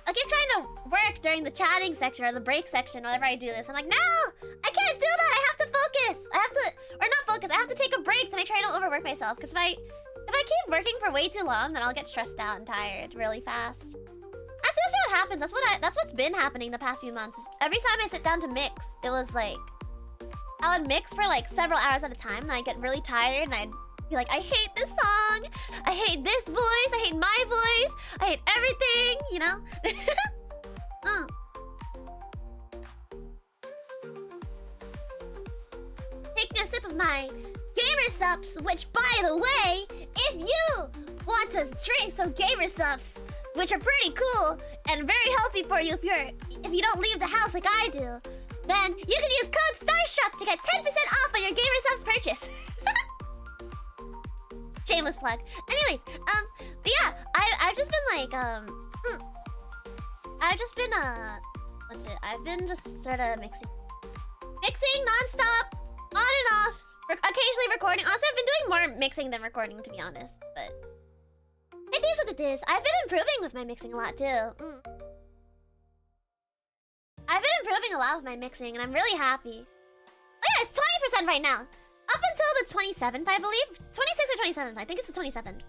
I'll keep trying to work during the chatting section or the break section whenever I do this. I'm like, no, I can't do that. I have to focus. Or not focus. I have to take a break to make sure I don't overwork myself. Because if I keep working for way too long, then I'll get stressed out and tired really fast. That's usually what happens. That's what's been happening the past few months. Every time I sit down to mix, it was like I would mix for like several hours at a time, and I'd get really tired, and I'd be like, I hate this song. I hate this voice. I hate my voice. I hate everything, you know? Taking a sip of my gamer SUPPS, which, by the way, if you want to drink some gamer SUPPS, which are pretty cool and very healthy for you if you don't leave the house like I do, then you can use code STARSTRUCK to get 10% off on your gamer SUPPS purchase. Shameless plug. Anyways, but yeah, I've just been like, I've been just sort of mixing non-stop, on and off, occasionally recording. Honestly, I've been doing more mixing than recording, to be honest, but it is what it is. I've been improving with my mixing a lot, too. I've been improving a lot with my mixing, and I'm really happy. Oh yeah, it's 20% right now. Up until the 27th, I believe. 26th or 27th. I think it's the 27th.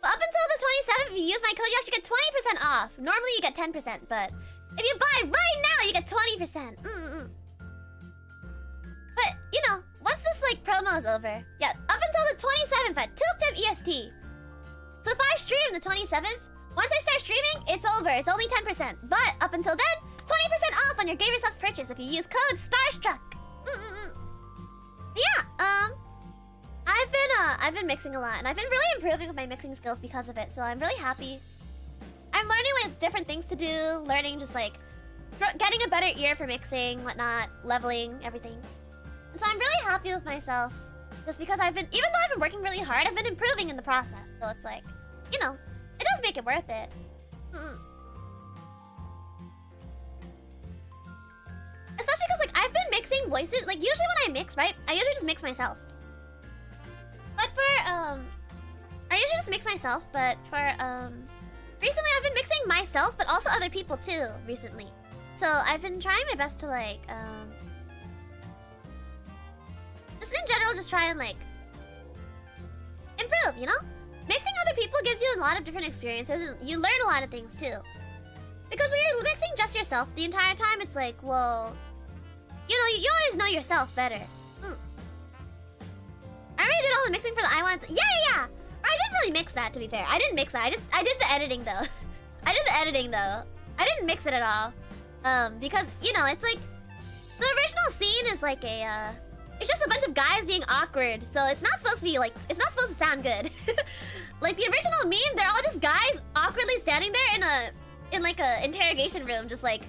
But up until the 27th, if you use my code, you actually get 20% off. Normally, you get 10%, but if you buy right now, you get 20%. But, you know, once this, like, promo is over, yeah, up until the 27th at 2 p.m. EST, So if I stream the 27th, once I start streaming, it's over. It's only 10%. But up until then, 20% off on your Gamer Subs purchase if you use code STARSTRUCK. Yeah, I've been mixing a lot, and I've been really improving with my mixing skills because of it. So I'm really happy. I'm learning like different things to do, learning just like getting a better ear for mixing, whatnot, leveling, everything. And so I'm really happy with myself, just because even though I've been working really hard, I've been improving in the process. So it's like, you know, it does make it worth it. Especially because like I've been mixing voices. Like usually when I mix, right, I usually just mix myself. But for I usually just mix myself. But for recently I've been mixing myself, but also other people too. Recently, so I've been trying my best to like just in general, just try and like improve. You know, mixing other people gives you a lot of different experiences, and you learn a lot of things too. Because when you're mixing just yourself the entire time, it's like, well, you know, you always know yourself better. I already did all the mixing for the I Want. Yeah. I didn't really mix that, to be fair. I didn't mix that. I did the editing though. I didn't mix it at all. Because you know, it's like the original scene is like a it's just a bunch of guys being awkward. So it's not supposed to be like, it's not supposed to sound good. Like the original meme, they're all just guys awkwardly standing there in like a interrogation room, just like,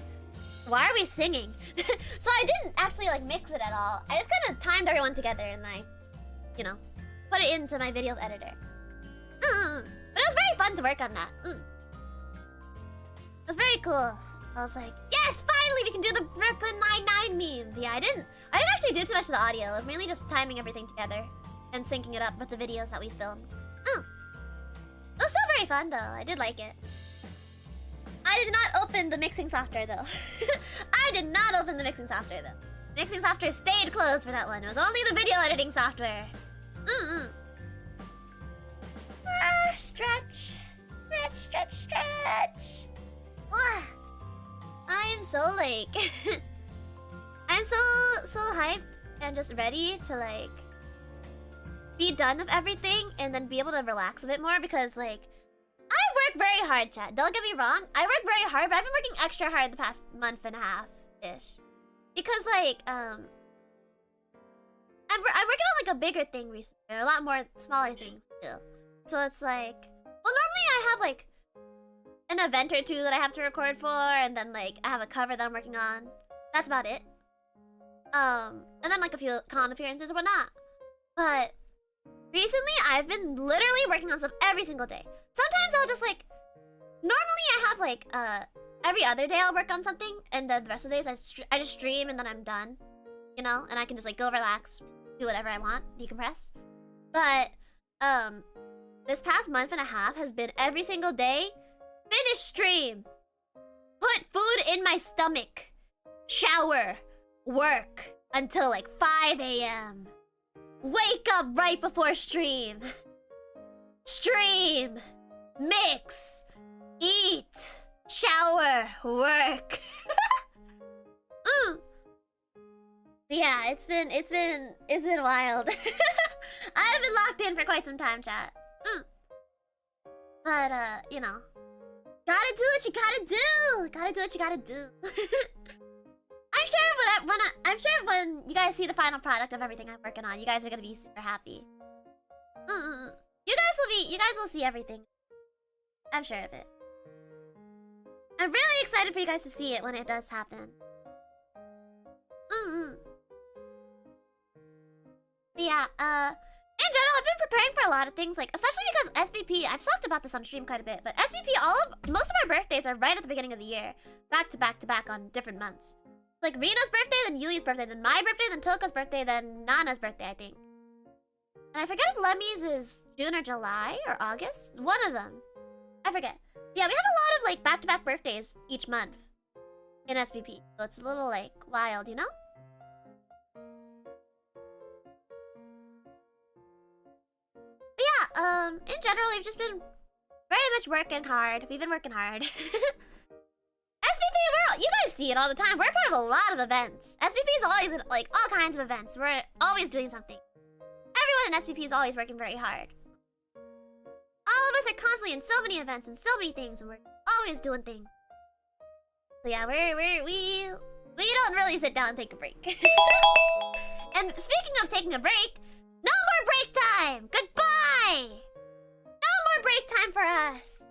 why are we singing? So I didn't actually like mix it at all. I just kind of timed everyone together and I, you know, put it into my video editor. But it was very fun to work on that. It was very cool. I was like, yes, finally we can do the Brooklyn Nine-Nine meme. But yeah, I didn't actually do too much of the audio. It was mainly just timing everything together and syncing it up with the videos that we filmed. It was still very fun though. I did like it. I did not open the mixing software though. I did not open the mixing software though. Mixing software stayed closed for that one. It was only the video editing software. Stretch. I am so like I'm so hyped and just ready to like be done with everything and then be able to relax a bit more, because like I work very hard, chat. Don't get me wrong. I work very hard, but I've been working extra hard the past month and a half-ish. Because like I'm working on like a bigger thing recently. A lot more smaller things too. So it's like, well, normally I have like an event or two that I have to record for, and then like I have a cover that I'm working on. That's about it. And then like a few con appearances or whatnot. But recently I've been literally working on stuff every single day. Sometimes I'll just like, normally I have like every other day I'll work on something, and then the rest of the days I just stream and then I'm done, you know, and I can just like go relax, do whatever I want, decompress. But this past month and a half has been every single day, finish stream, put food in my stomach, shower, work until like 5 a.m. Wake up right before stream, mix, eat, shower, work. Yeah, it's been wild. I've been locked in for quite some time, chat. But you know, gotta do what you gotta do. Gotta do what you gotta do. I'm sure when you guys see the final product of everything I'm working on, you guys are gonna be super happy. You guys will see everything. I'm sure of it. I'm really excited for you guys to see it when it does happen. But yeah, in general, I've been preparing for a lot of things, like, especially because SVP, I've talked about this on stream quite a bit, but SVP, most of our birthdays are right at the beginning of the year. Back to back to back on different months. Like, Rina's birthday, then Yuli's birthday, then my birthday, then Toka's birthday, then Nana's birthday, I think. And I forget if Lemmy's is June or July or August. One of them. I forget. Yeah, we have a lot of, like, back-to-back birthdays each month in SVP. So it's a little, like, wild, you know? But yeah, in general, we've just been very much working hard. We've been working hard. SVP, you guys see it all the time. We're part of a lot of events. SVP is always in, like, all kinds of events. We're always doing something. Everyone in SVP is always working very hard. All of us are constantly in so many events and so many things, and we're always doing things. So yeah, we don't really sit down and take a break. And speaking of taking a break, no more break time! Goodbye! No more break time for us!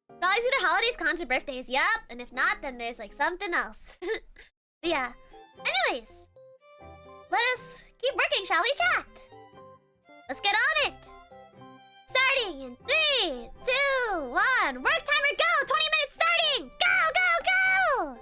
It's always either holidays, cons, or birthdays. Yup, and if not, then there's like something else. But yeah. Anyways, let us keep working, shall we, chat? Let's get on it! Starting in 3, 2, 1. Work timer, go! 20 minutes starting! Go, go, go!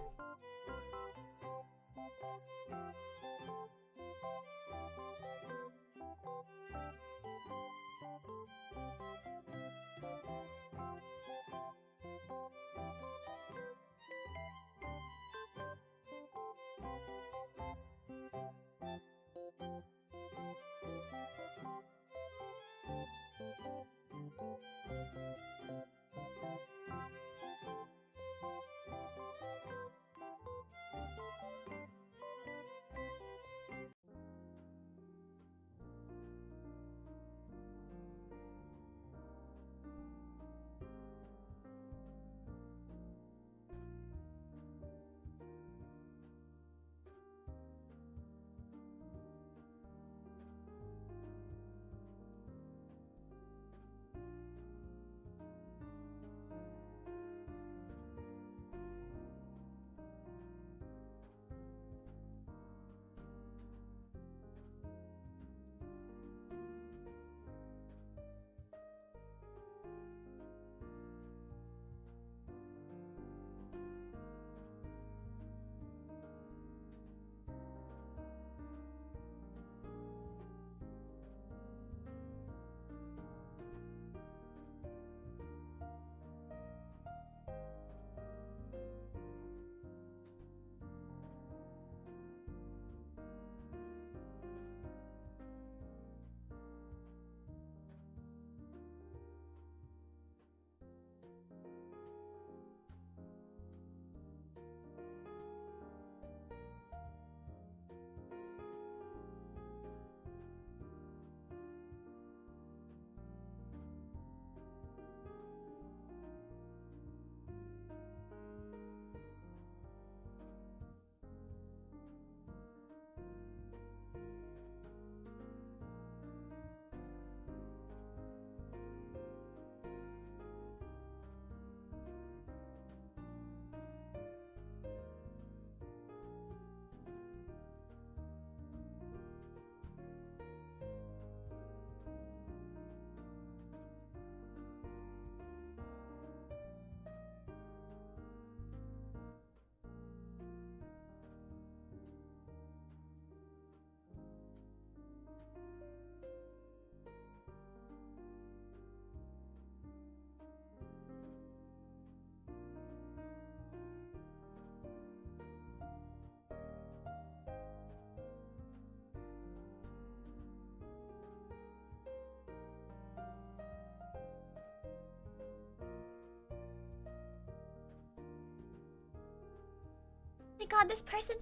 My god, this person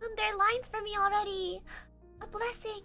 on their lines for me already. A blessing.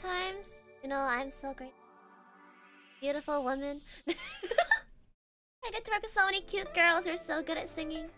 sometimes. You know, I'm so great. Beautiful woman. I get to work with so many cute girls who are so good at singing.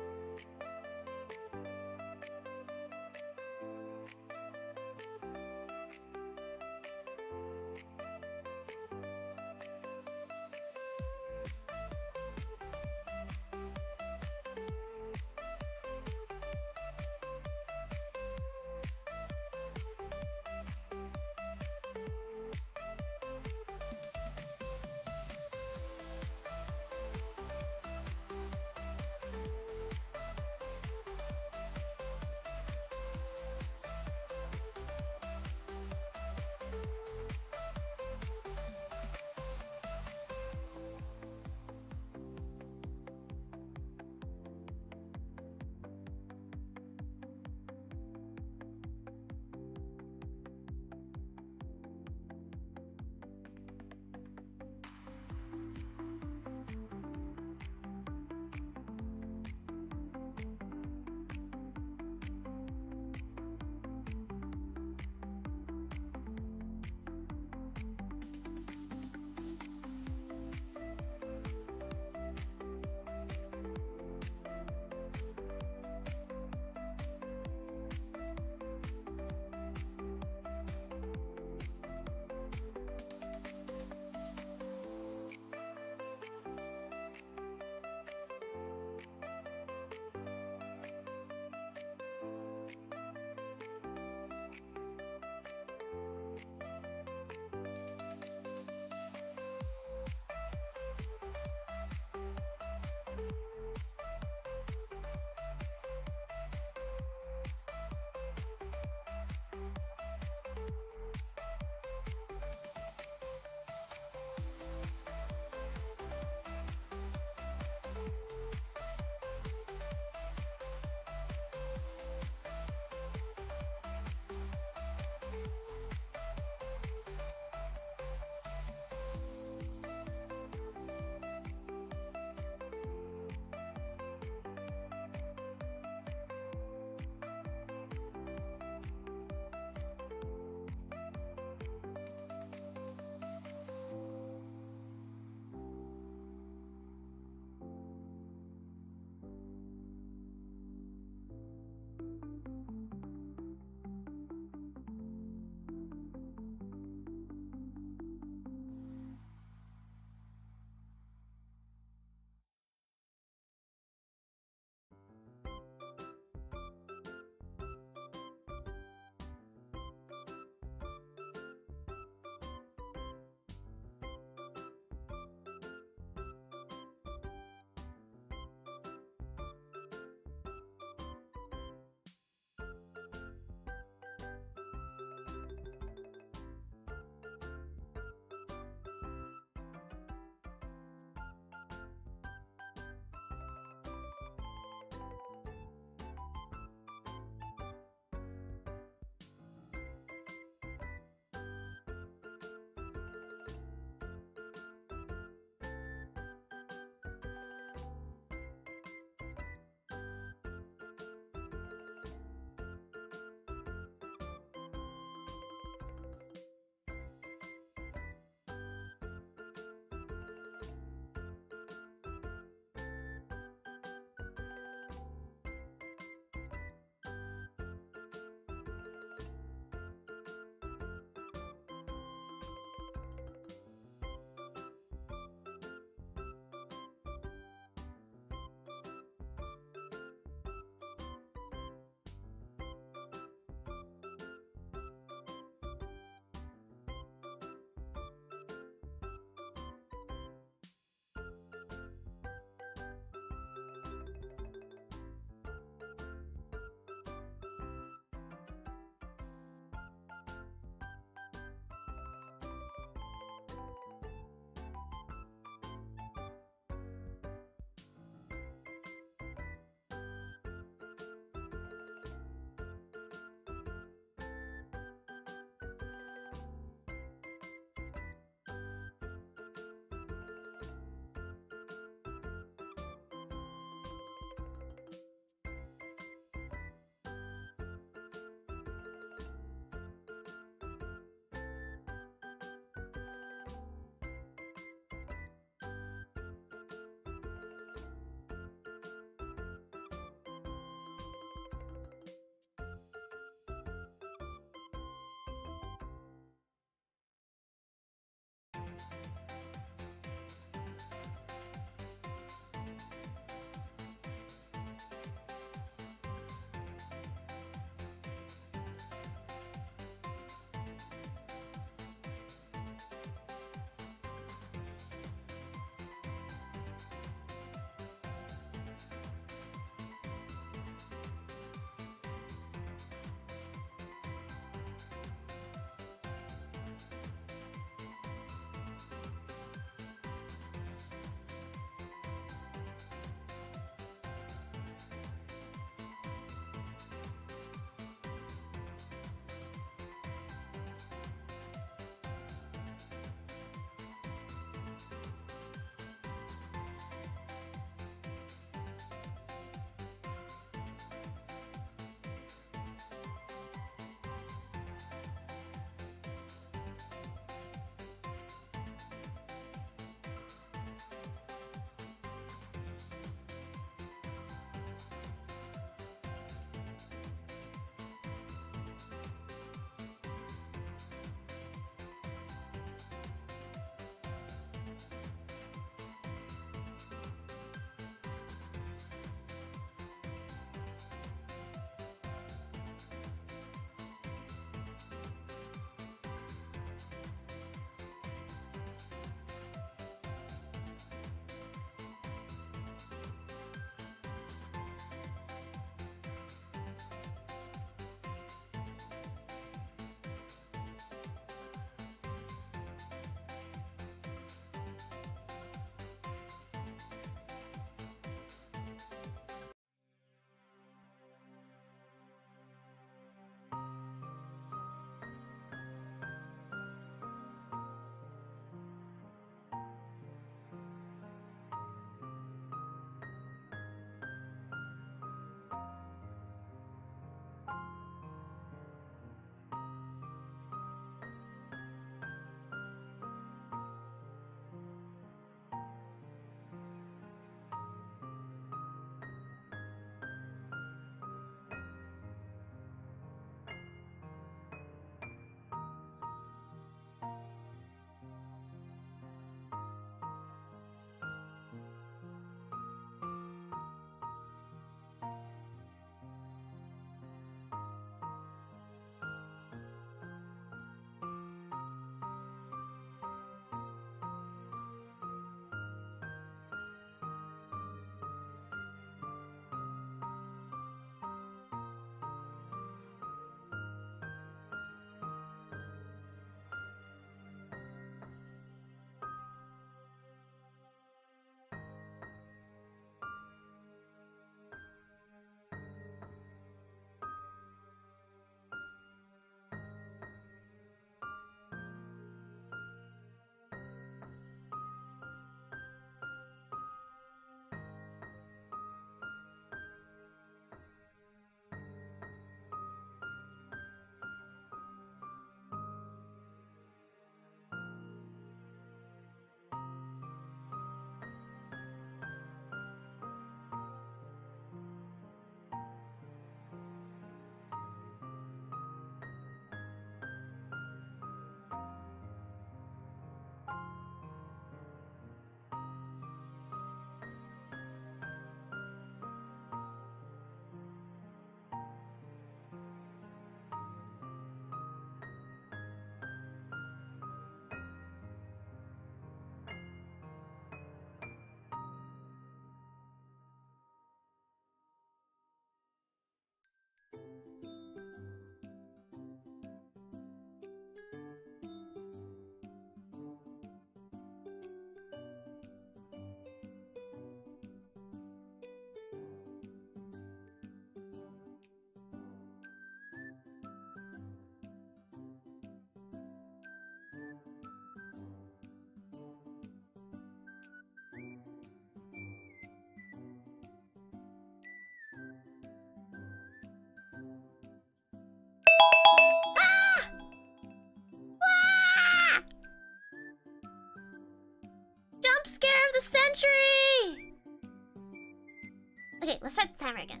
timer again.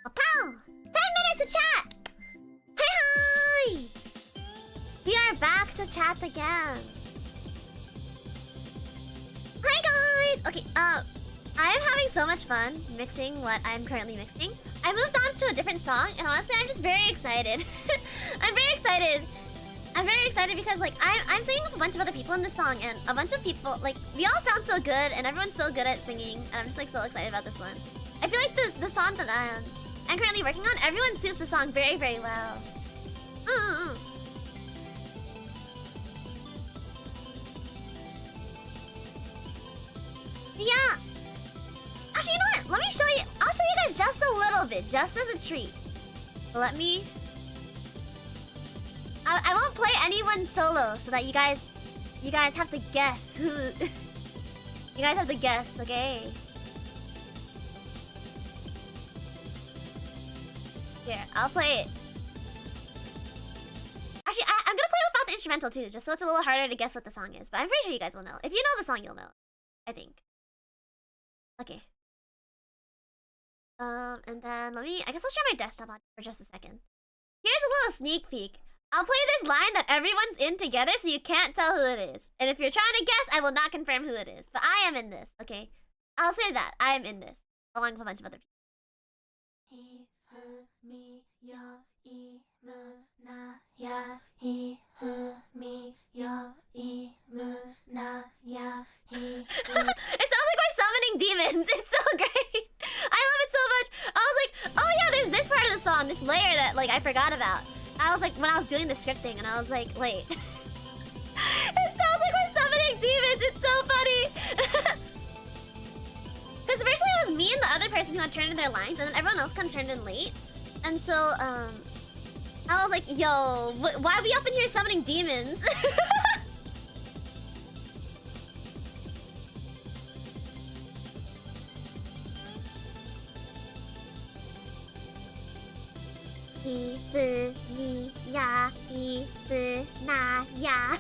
Oh, pow! 10 minutes to chat! Hi! We are back to chat again. Hi guys! Okay, I am having so much fun mixing what I'm currently mixing. I moved on to a different song, and honestly, I'm just very excited. I'm very excited. I'm very excited because, like, I'm singing with a bunch of other people in this song, and a bunch of people, like, we all sound so good, and everyone's so good at singing, and I'm just, like, so excited about this one. I feel like the song that I'm currently working on, everyone suits the song very, very well. Yeah. Actually, you know what? Let me show you. I'll show you guys just a little bit, just as a treat. Let me... I won't play anyone solo so that you guys have to guess who... You guys have to guess, okay? Here, I'll play it. Actually, I'm gonna play without the instrumental too, just so it's a little harder to guess what the song is. But I'm pretty sure you guys will know. If you know the song, you'll know. I think. Okay. And then I guess I'll share my desktop on for just a second. Here's a little sneak peek. I'll play this line that everyone's in together so you can't tell who it is. And if you're trying to guess, I will not confirm who it is. But I am in this, okay? I'll say that. I am in this. Along with a bunch of other people. He, her, me, ya, e, mu, na, ya. He, her, me, ya, e, mu, na, ya. He, her. It sounds like we're summoning demons. It's so great. I love it so much. I was like, oh yeah, there's this part of the song, this layer that, like, I forgot about. I was like, when I was doing the scripting, and I was like, wait. It sounds like we're summoning demons. It's so funny. Because originally it was me and the other person who had turned in their lines, and then everyone else kind of turned in late. And so, I was like, yo, why are we up in here summoning demons? I, fu, ni, ya, I, fu, na, ya.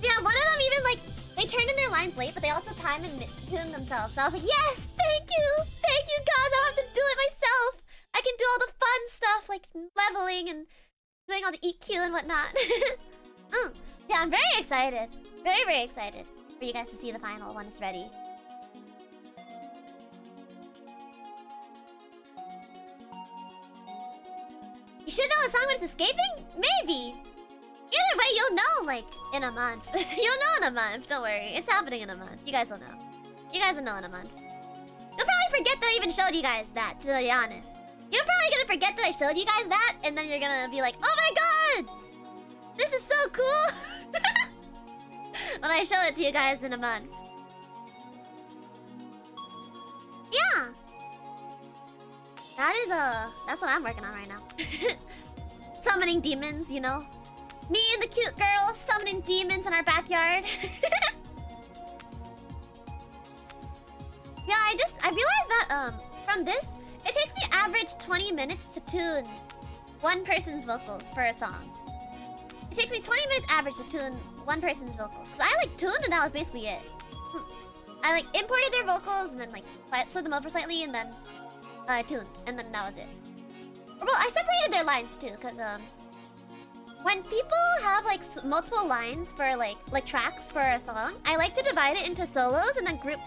Yeah, one of them even, like, they turned in their lines late, but they also timed and tuned themselves. So I was like, yes, thank you! Thank you, guys! I don't have to do it myself! I can do all the fun stuff, like leveling and doing all the EQ and whatnot. Yeah, I'm very excited. Very, very excited for you guys to see the final when it's ready. You should know the song when it's escaping? Maybe! Either way, you'll know, like, in a month. You'll know in a month, don't worry. It's happening in a month. You guys will know. You guys will know in a month. You'll probably forget that I even showed you guys that, to be honest. You're probably gonna forget that I showed you guys that, and then you're gonna be like, oh my god! This is so cool! When I show it to you guys in a month. Yeah! That's what I'm working on right now. Summoning demons, you know? Me and the cute girl summoning demons in our backyard. Yeah, I realized that, from this, it takes me average 20 minutes to tune one person's vocals for a song. It takes me 20 minutes average to tune one person's vocals. Because I, like, tuned and that was basically it. I, like, imported their vocals and then, like, slowed them over slightly and then I tuned. And then that was it. Well, I separated their lines, too, because, when people have, like, multiple lines for, like tracks for a song, I like to divide it into solos and then group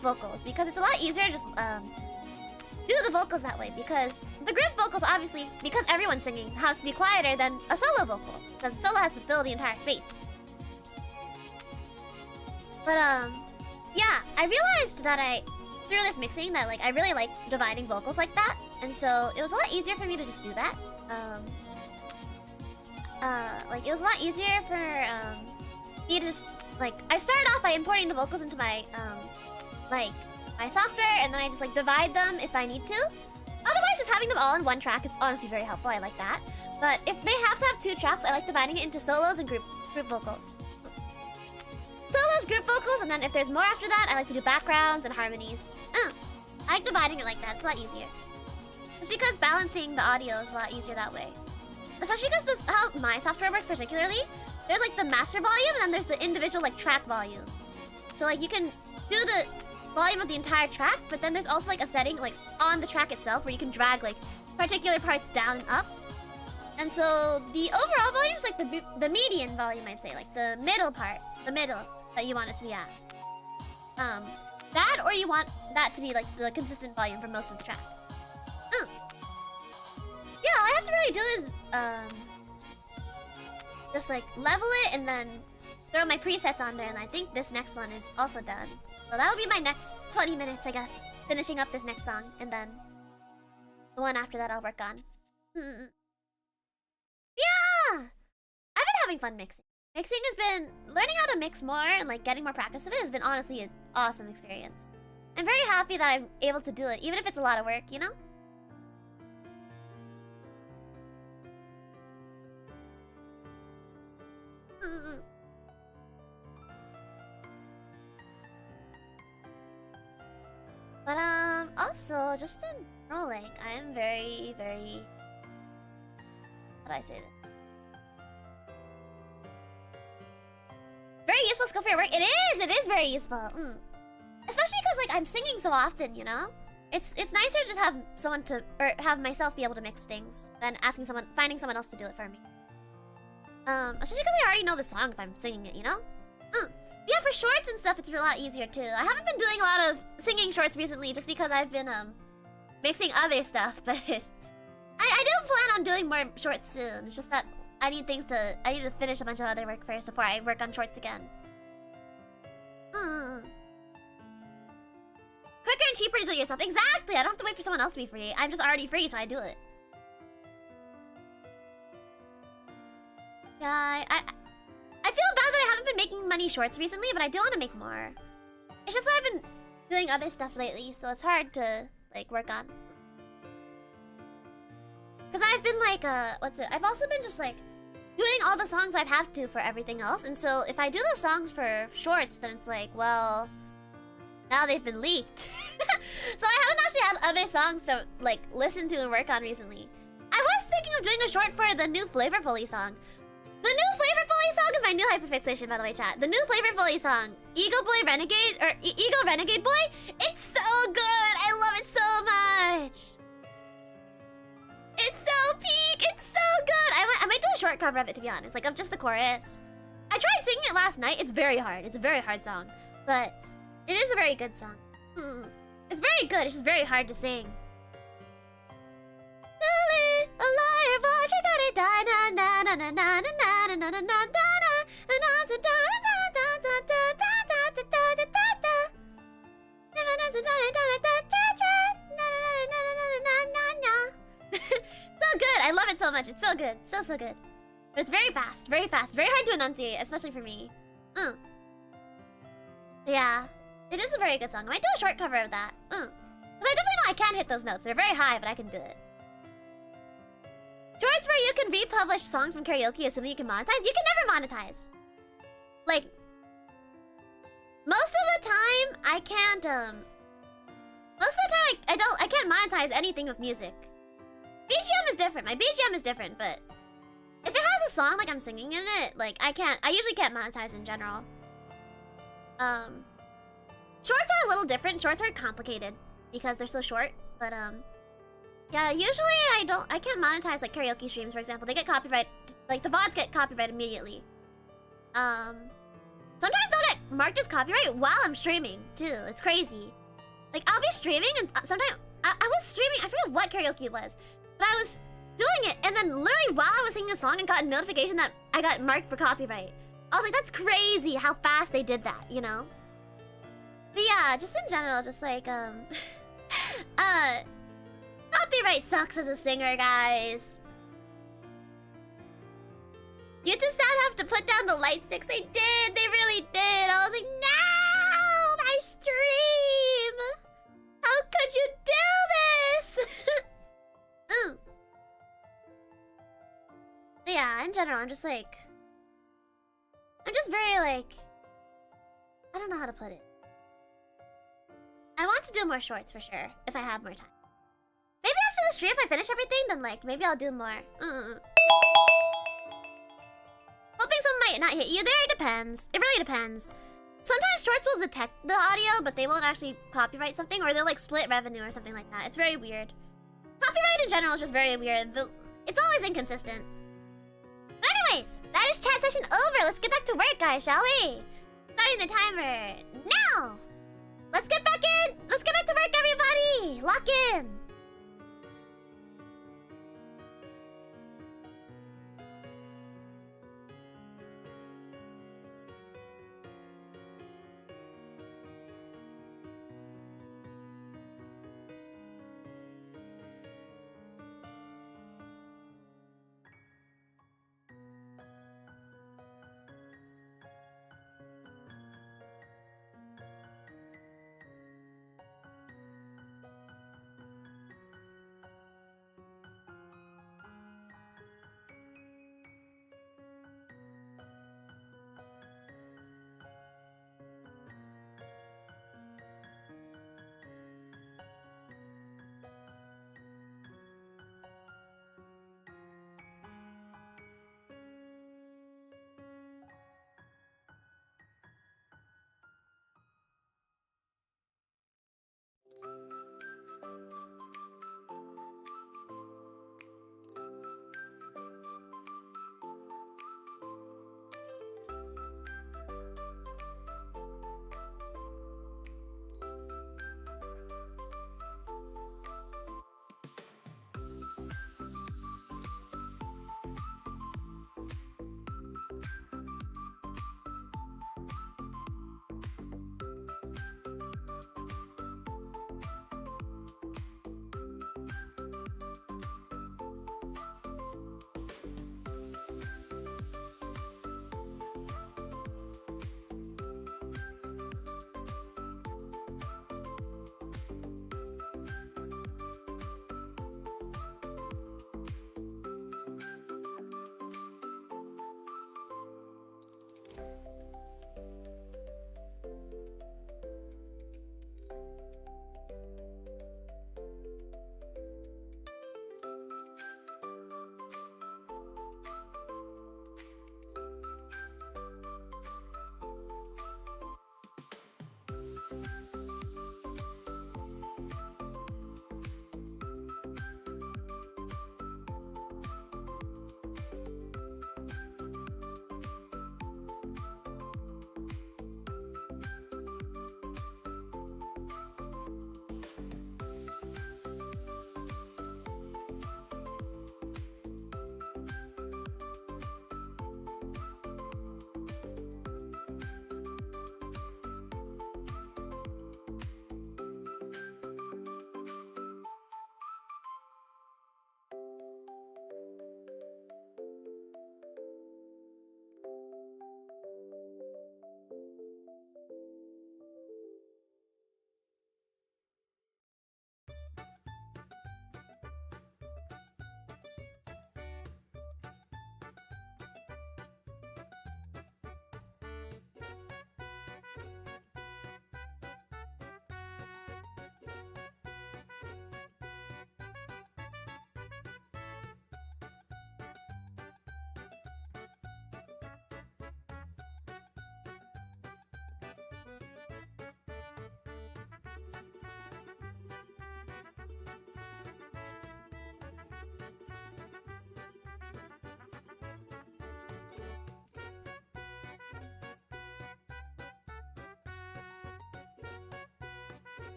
vocals. Because it's a lot easier to just, do the vocals that way, because the group vocals, obviously, because everyone's singing, has to be quieter than a solo vocal, because the solo has to fill the entire space. But yeah, I realized that through this mixing that, like, I really like dividing vocals like that, and so it was a lot easier for me to just do that. Like, it was a lot easier for me to just, like, I started off by importing the vocals into my my software, and then I just, like, divide them if I need to. Otherwise, just having them all in one track is honestly very helpful. I like that. But if they have to have 2 tracks, I like dividing it into solos and group vocals. Solos, group vocals, and then if there's more after that, I like to do backgrounds and harmonies. I like dividing it like that. It's a lot easier. Just because balancing the audio is a lot easier that way. Especially because this how my software works particularly. There's like the master volume and then there's the individual like track volume. So like you can do the volume of the entire track, but then there's also like a setting like on the track itself where you can drag like particular parts down and up. And so the overall volume is like the median volume, I'd say, like the middle part, the middle that you want it to be at. That or you want that to be like the consistent volume for most of the track. Yeah, all I have to really do is just like level it and then throw my presets on there, and I think this next one is also done. So that'll be my next 20 minutes, I guess, finishing up this next song, and then the one after that I'll work on. Yeah! I've been having fun mixing. Mixing has been... Learning how to mix more and like getting more practice of it has been honestly an awesome experience. I'm very happy that I'm able to do it, even if it's a lot of work, you know? But also, just in general, like, I am very, very... How do I say that? Very useful skill for your work. It is very useful. Especially because, like, I'm singing so often, you know? It's nicer to just have someone to, or have myself be able to mix things than finding someone else to do it for me. Especially because I already know the song if I'm singing it, you know? Yeah, for shorts and stuff, it's a lot easier too. I haven't been doing a lot of singing shorts recently just because I've been, mixing other stuff, but I do plan on doing more shorts soon. It's just that I need to finish a bunch of other work first before I work on shorts again. Quicker and cheaper to do it yourself. Exactly! I don't have to wait for someone else to be free. I'm just already free, so I do it. Yeah, I feel bad that I haven't been making money shorts recently, but I do want to make more. It's just that I've been doing other stuff lately, so it's hard to, like, work on. Because I've been, like, I've also been just, like, doing all the songs I'd have to for everything else, and so if I do those songs for shorts, then it's like, well, now they've been leaked. So I haven't actually had other songs to, like, listen to and work on recently. I was thinking of doing a short for the new Flavorfully song. The new Flavorfully song is my new hyperfixation, by the way, chat. The new Flavorfully song, Eagle Boy Renegade, or Eagle Renegade Boy, it's so good! I love it so much! It's so peak! It's so good! I might do a short cover of it, to be honest, like of just the chorus. I tried singing it last night. It's very hard. It's a very hard song. But it is a very good song. It's very good. It's just very hard to sing. So good. I love it so much. It's so good. So good. But it's very fast. Very fast. Very hard to enunciate, especially for me. Yeah. It is a very good song. I might do a short cover of that. Because I definitely know I can hit those notes. They're very high, but I can do it. Shorts where you can republish songs from karaoke assuming you can monetize? You can never monetize. Like, most of the time, I can't, most of the time, I can't monetize anything with music. BGM is different. My BGM is different, but if it has a song, like I'm singing in it, like, I usually can't monetize in general. Shorts are a little different. Shorts are complicated because they're so short, but, yeah, usually I can't monetize, like, karaoke streams, for example. They get copyright, like, the VODs get copyright immediately. Sometimes they'll get marked as copyright while I'm streaming, too. It's crazy. Like, I'll be streaming, and sometimes, I was streaming, I forget what karaoke it was, but I was doing it, and then literally while I was singing a song, and got a notification that I got marked for copyright. I was like, that's crazy how fast they did that, you know? But yeah, just in general, just like, copyright sucks as a singer, guys. YouTube staff have to put down the light sticks. They did. They really did. I was like, no, my stream. How could you do this? But yeah, in general, I'm just very like, I don't know how to put it. I want to do more shorts for sure, if I have more time. Maybe after the stream, if I finish everything, then like maybe I'll do more. Hoping some might not hit you there. It depends. It really depends. Sometimes shorts will detect the audio, but they won't actually copyright something, or they'll like split revenue or something like that. It's very weird. Copyright in general is just very weird. It's always inconsistent. But anyways, that is chat session over. Let's get back to work, guys, shall we? Starting the timer now. Let's get back in. Let's get back to work, everybody. Lock in.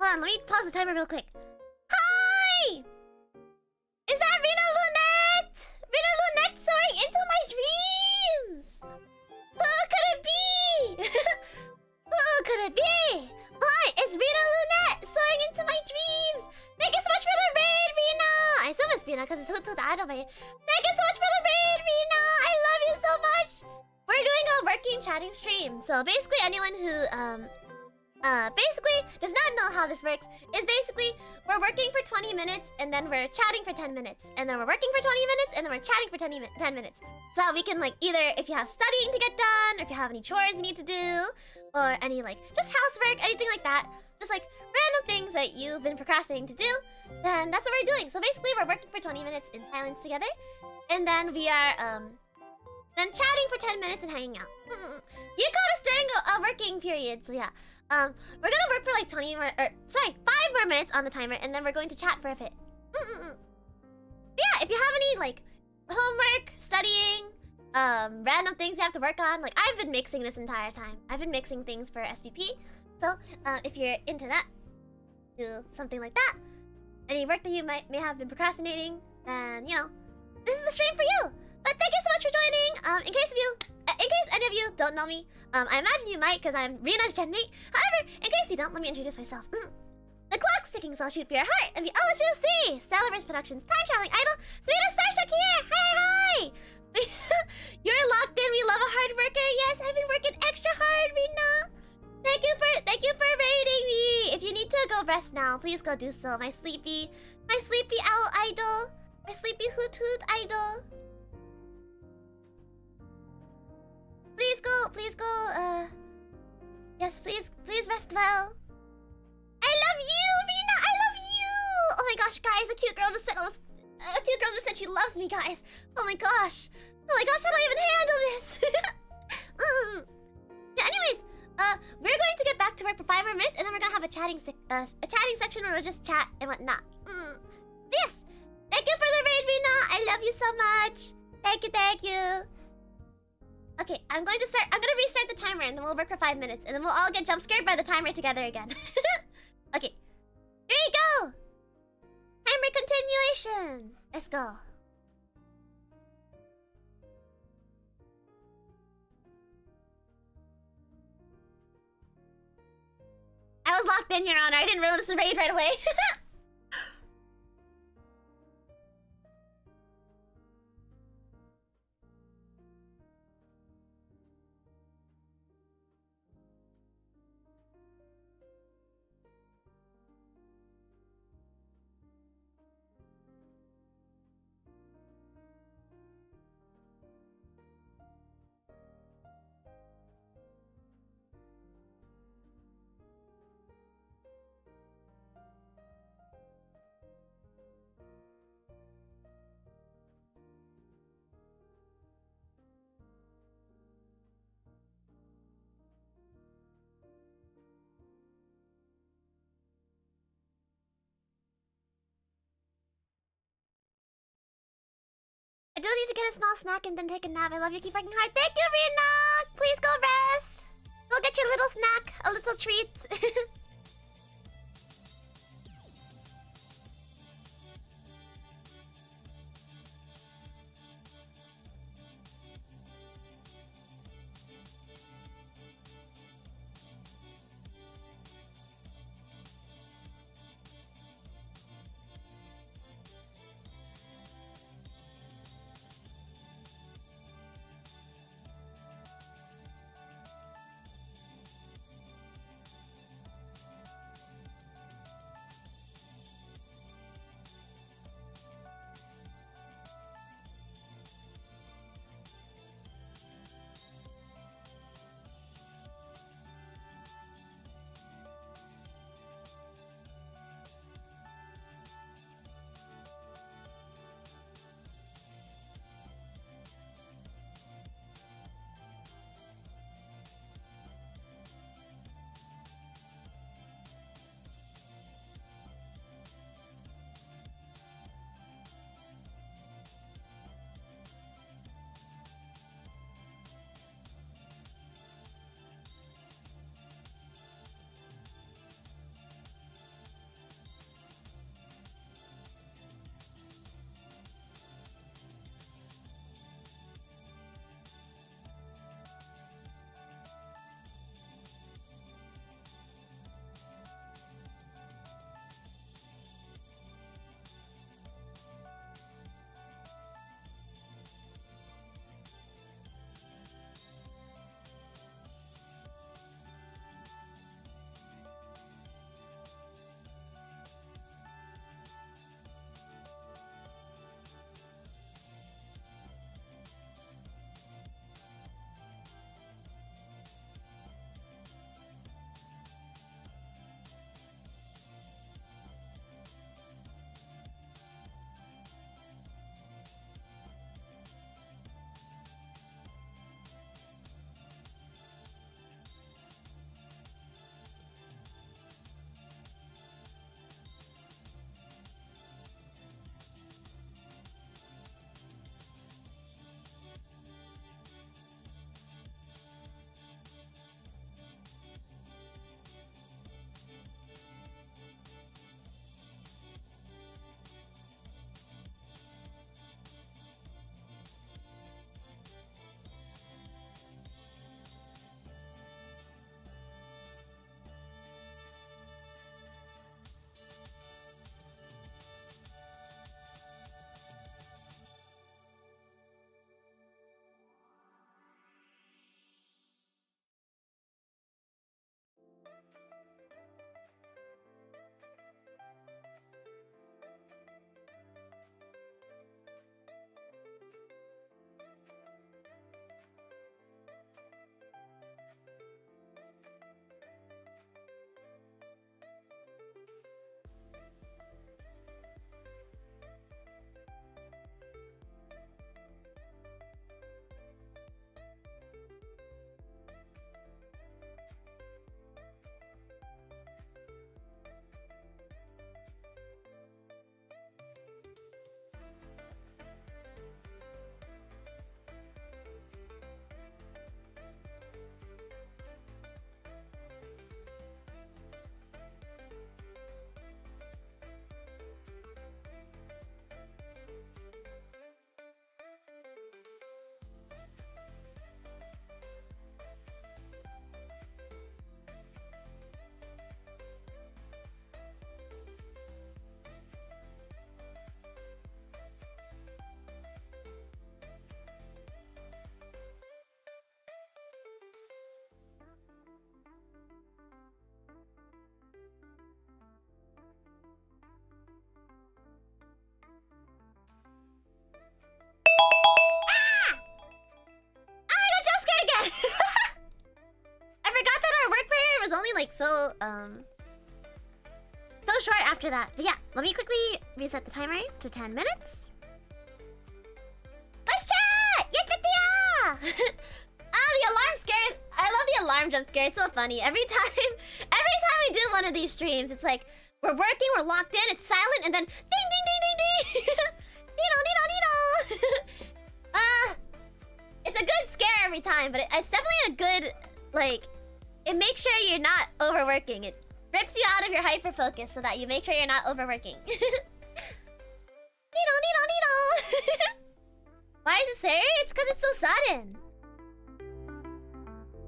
Hold on, let me pause the timer real quick. Hi! Is that Rena Lunette? Rena Lunette soaring into my dreams! Who could it be? Who could it be? Hi, it's Rena Lunette soaring into my dreams! Thank you so much for the raid, Rena! I assume it's Rena because it's Hoot Hoot Idol raid. Thank you so much for the raid, Rena! I love you so much! We're doing a working chatting stream. So basically anyone who basically does not know how this works is basically we're working for 20 minutes and then we're chatting for 10 minutes. And then we're working for 20 minutes and then we're chatting for 10 minutes. So that we can like either if you have studying to get done, or if you have any chores you need to do, or any like just housework, anything like that. Just like random things that you've been procrastinating to do, then that's what we're doing. So basically we're working for 20 minutes in silence together. And then we are then chatting for 10 minutes and hanging out. You caught us during a working period, so yeah. We're gonna work for like 5 more minutes on the timer, and then we're going to chat for a bit. Yeah, if you have any like homework, studying, random things you have to work on, like I've been mixing this entire time. I've been mixing things for SPP, so if you're into that, do something like that. Any work that you may have been procrastinating, then you know, this is the stream for you. But thank you so much for joining. In case any of you don't know me, I imagine you might because I'm Rena's genmate. However, in case you don't, let me introduce myself. The clock's ticking, so I'll shoot for your heart and be all that you'll see. Stellarverse Productions, time traveling idol, Serena Starstruck here. Hi. You're locked in. We love a hard worker. Yes, I've been working extra hard, Rena. Thank you for raiding me. If you need to go rest now, please go do so. My sleepy owl idol, my sleepy hoot hoot idol. Please go, yes, please rest well. I love you, Rena, I love you! Oh my gosh, guys, a cute girl just said she loves me, guys. Oh my gosh, how do I even handle this? Yeah, anyways, we're going to get back to work for 5 more minutes, and then we're gonna have a chatting section where we'll just chat and whatnot. Yes, thank you for the raid, Rena, I love you so much. Thank you. Okay, I'm gonna restart the timer and then we'll work for 5 minutes and then we'll all get jump scared by the timer together again. Okay, here you go! Timer continuation! Let's go. I was locked in, Your Honor. I didn't notice the raid right away. I do need to get a small snack and then take a nap. I love you. Keep working hard. Thank you, Rena. Please go rest. Go get your little snack. A little treat. so short after that. But yeah, let me quickly reset the timer to 10 minutes. Let's chat! Yeah! The alarm scares. I love the alarm jump scare. It's so funny. Every time we do one of these streams, it's like we're working, we're locked in, it's silent, and then ding ding ding ding ding. Needle needle needle. It's a good scare every time, but it's definitely a good, like, it makes sure you're not overworking. It rips you out of your hyper focus so that you make sure you're not overworking. Needle needle needle. Why is it scary? It's because it's so sudden.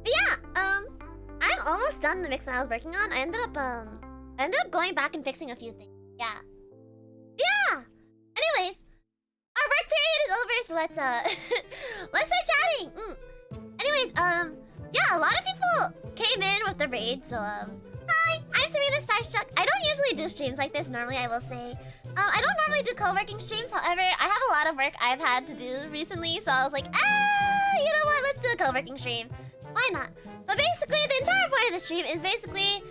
But yeah, I'm almost done the mix that I was working on. I ended up going back and fixing a few things. Yeah. Anyways, our work period is over, so let's start chatting. Anyways, yeah, a lot of people came in with the raid, so hi, I'm Serena Starstruck. I don't usually do streams like this normally, I will say. I don't normally do co-working streams. However, I have a lot of work I've had to do recently, so I was like, you know what? Let's do a co-working stream. Why not? But basically, the entire point of the stream is basically,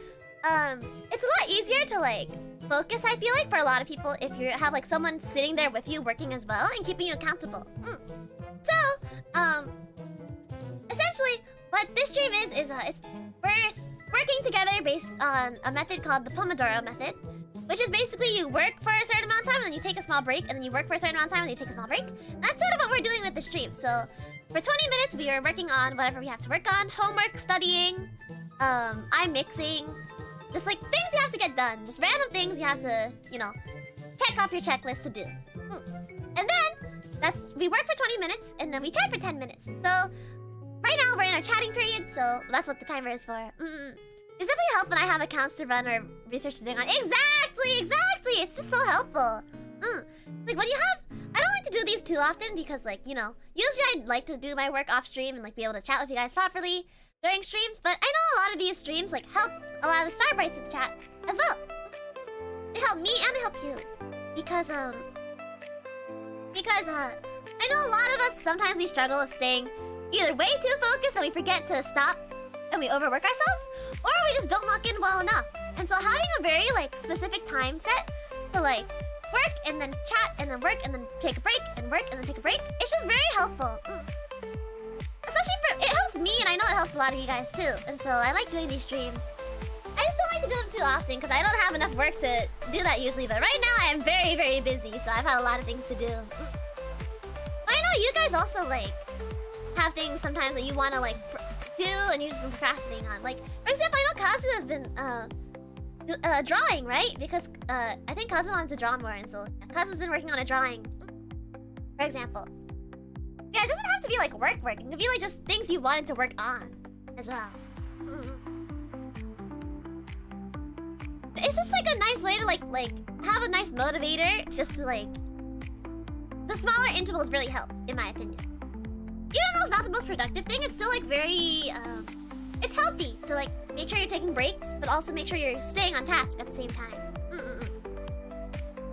it's a lot easier to like focus, I feel like, for a lot of people if you have like someone sitting there with you working as well and keeping you accountable. So, essentially, what this stream is we're working together based on a method called the Pomodoro method, which is basically you work for a certain amount of time and then you take a small break, and then you work for a certain amount of time and then you take a small break. That's sort of what we're doing with the stream. So for 20 minutes, we are working on whatever we have to work on. Homework, studying, I'm mixing. Just like things you have to get done. Just random things you have to, you know, check off your checklist to do. And then, we work for 20 minutes and then we chat for 10 minutes. So right now we're in our chatting period, so that's what the timer is for. It's definitely helped when I have accounts to run or research to do on. Exactly! It's just so helpful. Like when you have, I don't like to do these too often because, like, you know, usually I'd like to do my work off stream and like be able to chat with you guys properly during streams, but I know a lot of these streams like help a lot of the star brights in the chat as well. They help me and they help you because I know a lot of us sometimes we struggle with staying either way too focused and we forget to stop and we overwork ourselves, or we just don't lock in well enough. And so having a very like specific time set to like work and then chat and then work and then take a break and work and then take a break, it's just very helpful. Especially it helps me, and I know it helps a lot of you guys too. And so I like doing these streams. I just don't like to do them too often because I don't have enough work to do that usually. But right now I am very, very busy, so I've had a lot of things to do. But I know you guys also like have things sometimes that you want to like do and you've just been procrastinating on. Like, for example, I know Kazu has been drawing, right? Because I think Kazu wanted to draw more, and so Kazu's been working on a drawing, for example. Yeah, it doesn't have to be like work. It can be like just things you wanted to work on as well. It's just like a nice way to like have a nice motivator just to like... The smaller intervals really help, in my opinion. Even though it's not the most productive thing, it's still like very... it's healthy to like make sure you're taking breaks, but also make sure you're staying on task at the same time.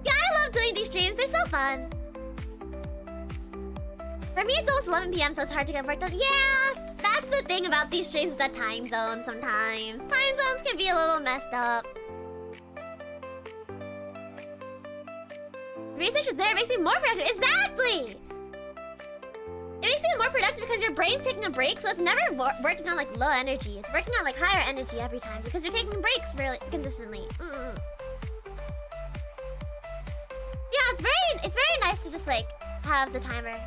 Yeah, I love doing these streams. They're so fun. For me, it's almost 11 p.m, so it's hard to get work done. Yeah, that's the thing about these streams, the time zone sometimes. Time zones can be a little messed up. Research is there, it makes you more productive. Exactly! It makes you more productive because your brain's taking a break, so it's never working on like low energy. It's working on like higher energy every time because you're taking breaks really consistently. Yeah, it's very nice to just like have the timer.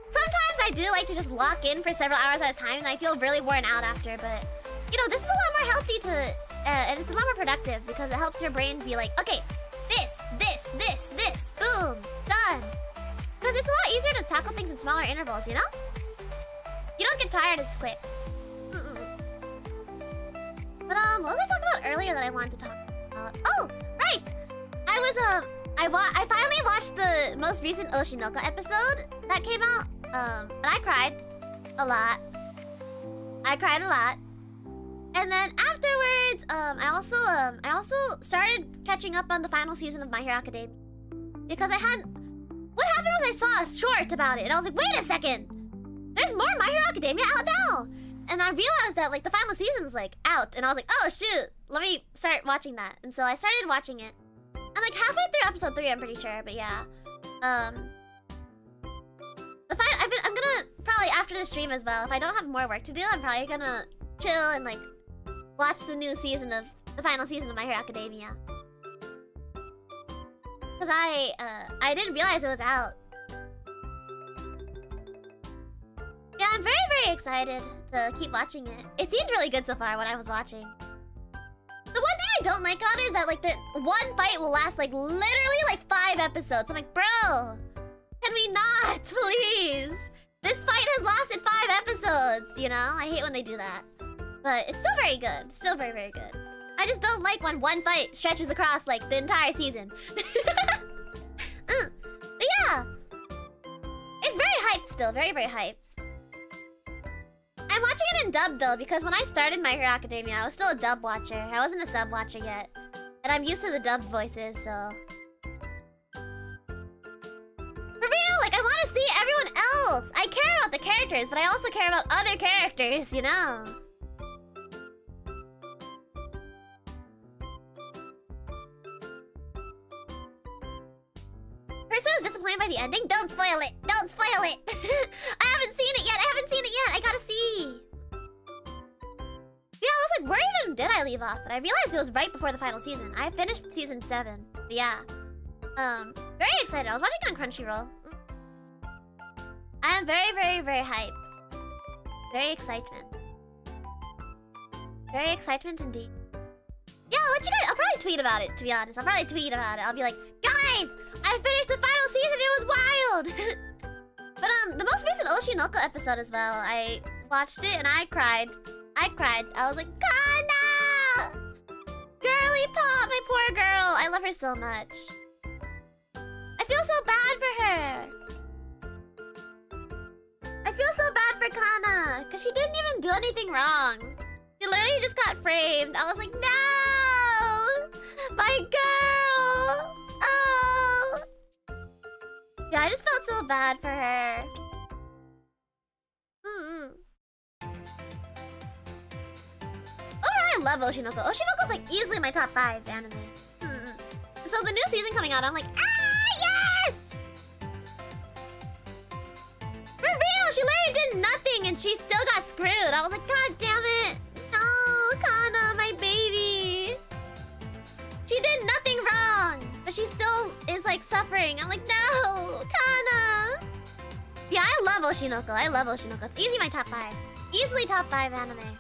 Sometimes I do like to just lock in for several hours at a time, and I feel really worn out after, but you know, this is a lot more healthy to, and it's a lot more productive because it helps your brain be like, okay, this, boom, done. Because it's a lot easier to tackle things in smaller intervals, you know? You don't get tired as quick. But what was I talking about earlier that I wanted to talk about? Oh, right! I finally watched the most recent Oshinoko episode that came out. And I cried a lot. And then afterwards, I also started catching up on the final season of My Hero Academia. Because what happened was I saw a short about it, and I was like, wait a second! There's more My Hero Academia out now! And I realized that, like, the final season's, like, out, and I was like, oh, shoot! let me start watching that. And so I started watching it. I'm like halfway through episode 3, I'm pretty sure, but yeah. I'm gonna probably after the stream as well, if I don't have more work to do, I'm probably gonna chill and like watch the new season of the final season of My Hero Academia. Cause I didn't realize it was out. Yeah, I'm very, very excited to keep watching it. It seemed really good so far when I was watching. The one thing I don't like about it is that like the one fight will last like literally like 5 episodes. I'm like, bro, can we not, please? This fight has lasted 5 episodes, you know? I hate when they do that. But it's still very good. Still very, very good. I just don't like when one fight stretches across like the entire season. But yeah. It's very hyped still. Very, very hyped. I'm watching it in dub though, because when I started My Hero Academia, I was still a dub watcher. I wasn't a sub watcher yet. And I'm used to the dubbed voices, so... For real, like I want to see everyone else! I care about the characters, but I also care about other characters, you know? Person was disappointed by the ending? Don't spoil it! Don't spoil it! I haven't seen it yet! I haven't seen it yet! I gotta see! Yeah, I was like, where even did I leave off? But I realized it was right before the final season. I finished season 7. But yeah. Very excited. I was watching it on Crunchyroll. I am very, very, very hyped. Very excitement. Very excitement indeed. Yeah, I'll let you guys... I'll probably tweet about it, to be honest. I'll probably tweet about it. I'll be like, guys! I finished the final season! It was wild! But, the most recent Oshinoko episode as well, I watched it and I cried. I was like, Kana! Girly pop, my poor girl. I love her so much. I feel so bad for her. I feel so bad for Kana, because she didn't even do anything wrong. She literally just got framed. I was like, no! My girl! Oh! Yeah, I just felt so bad for her. I love Oshinoko. Oshinoko's like easily my top 5 anime. So the new season coming out, I'm like, yes! For real, she literally did nothing and she still got screwed. I was like, god damn it. No, Kana, my baby. She did nothing wrong, but she still is like suffering. I'm like, no, Kana. Yeah, I love Oshinoko. I love Oshinoko. It's easily my top 5. Easily top 5 anime.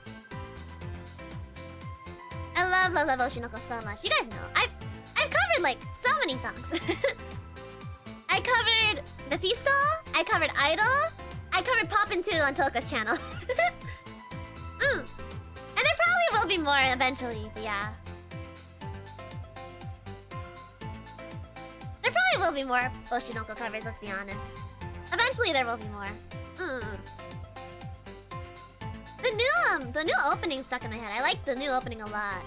I love Oshinoko so much. You guys know, I've covered like so many songs. I covered Mephisto, I covered Idol, I covered Poppin' 2 on Toka's channel. And there probably will be more eventually, but yeah. There probably will be more Oshinoko covers, let's be honest. Eventually there will be more. The new opening stuck in my head. I like the new opening a lot.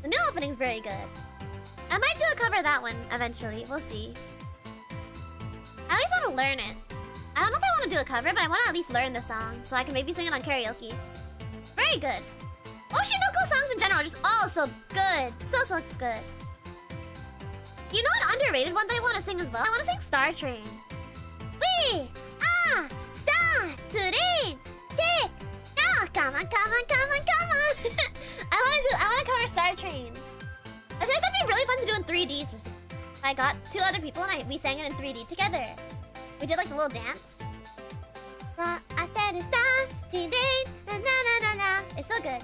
The new opening's very good. I might do a cover of that one eventually. We'll see. I at least want to learn it. I don't know if I want to do a cover, but I want to at least learn the song so I can maybe sing it on karaoke. Very good. Oshinoko songs in general are just all so good. So good. You know an underrated one that I want to sing as well? I want to sing Star Train. We are Star Train. Tick. Come on. I want to cover Star Train. I feel like that'd be really fun to do in 3D specifically. I got 2 other people and we sang it in 3D together. We did like the little dance. It's so good.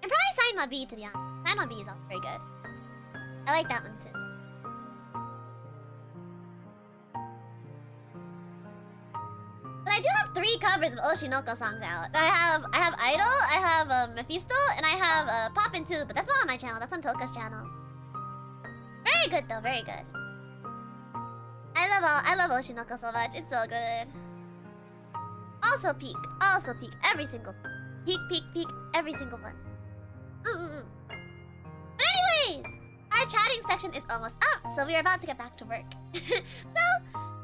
And probably Saima B, to be honest. Saima B is also very good. I like that one too. But I do have 3 covers of Oshinoko songs out. I have Idol, I have Mephisto, and I have Poppin' 2, but that's not on my channel, that's on Toka's channel. Very good though, very good. I love Oshinoko so much, it's so good. Also peak, every single peak, every single one. But anyways, our chatting section is almost up, so we are about to get back to work. So,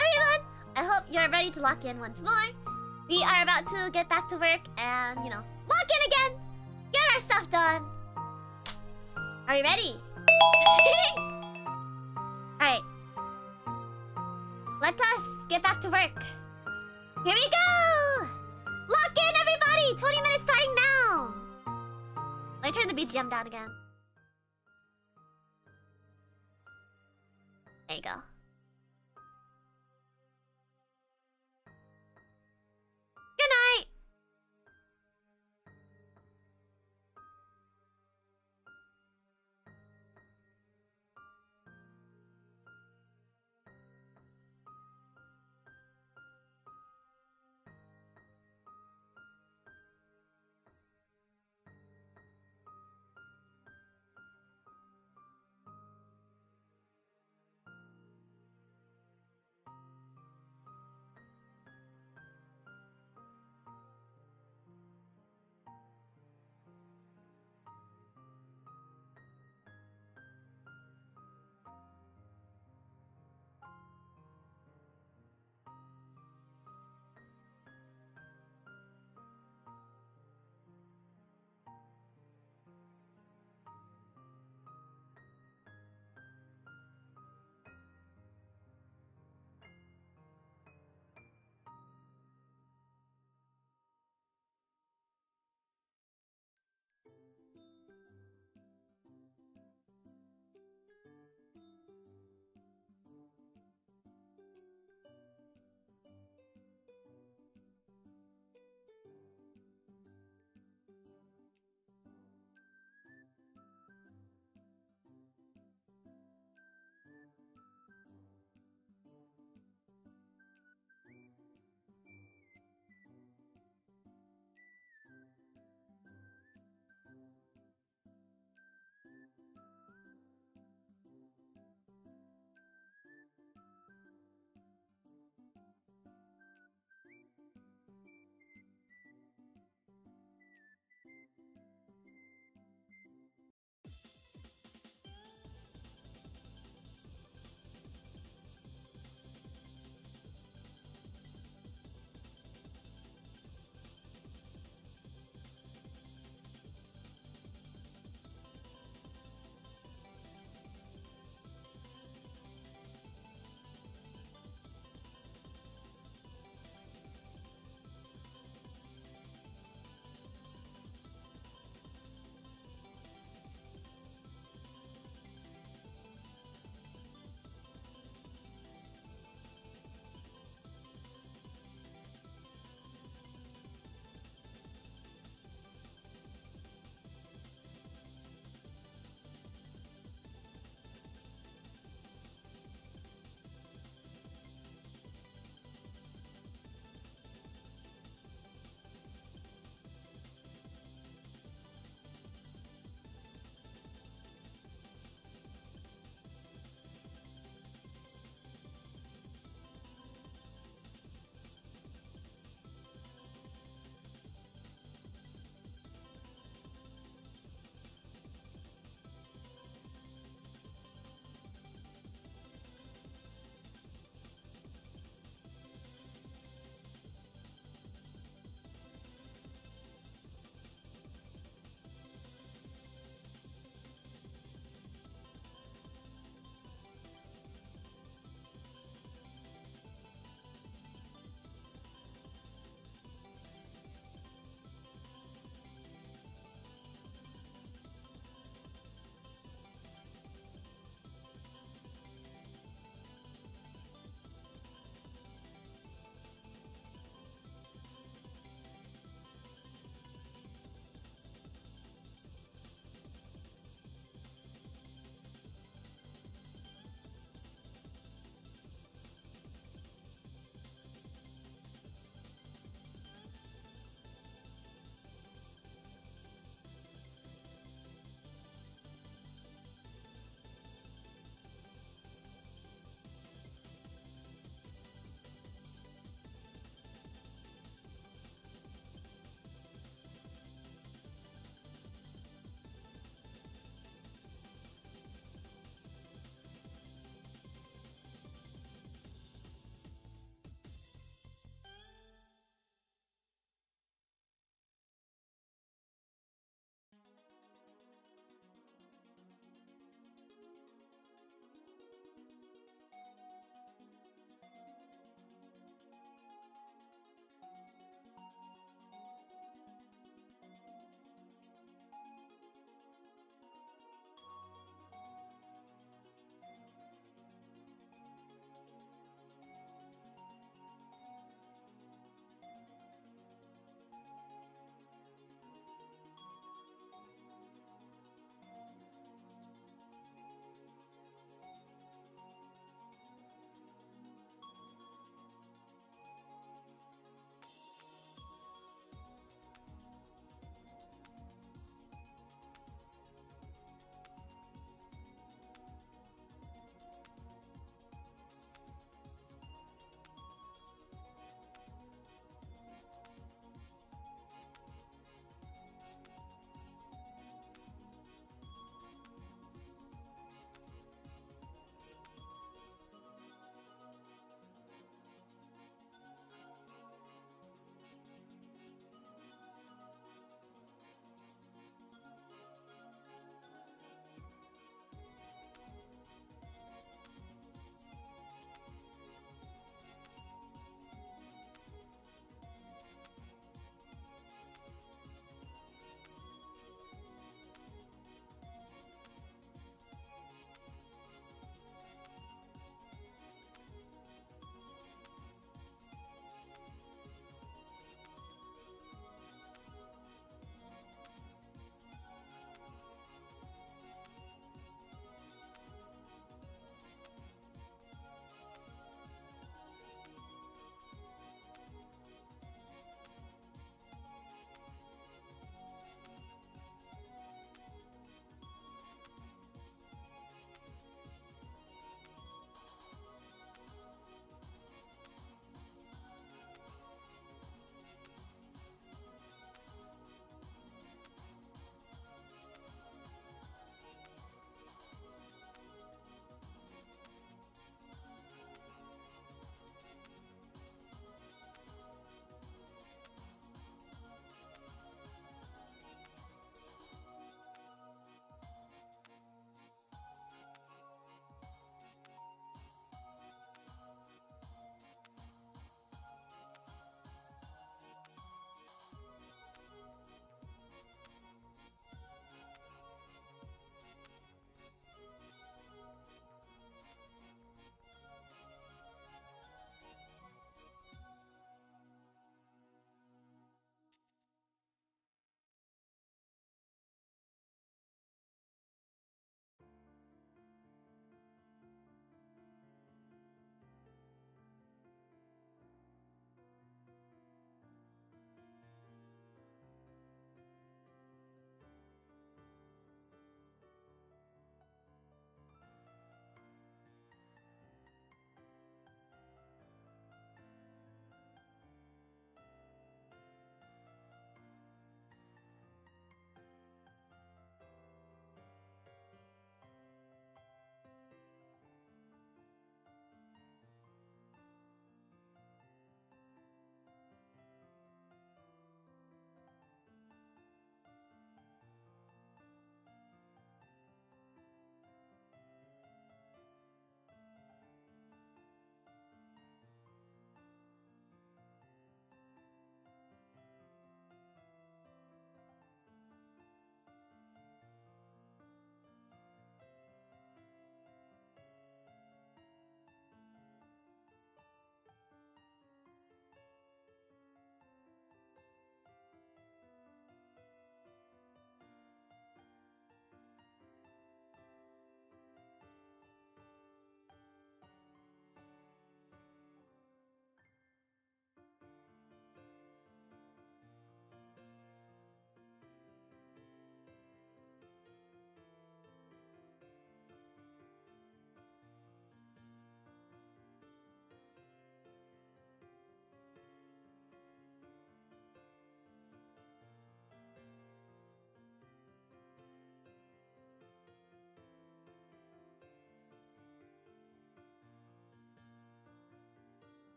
everyone, I hope you're ready to lock in once more. We are about to get back to work and, you know, log in again! Get our stuff done! Are you ready? Alright. Let us get back to work. Here we go! Lock in, everybody! 20 minutes starting now! Let me turn the BGM down again. There you go. Good night!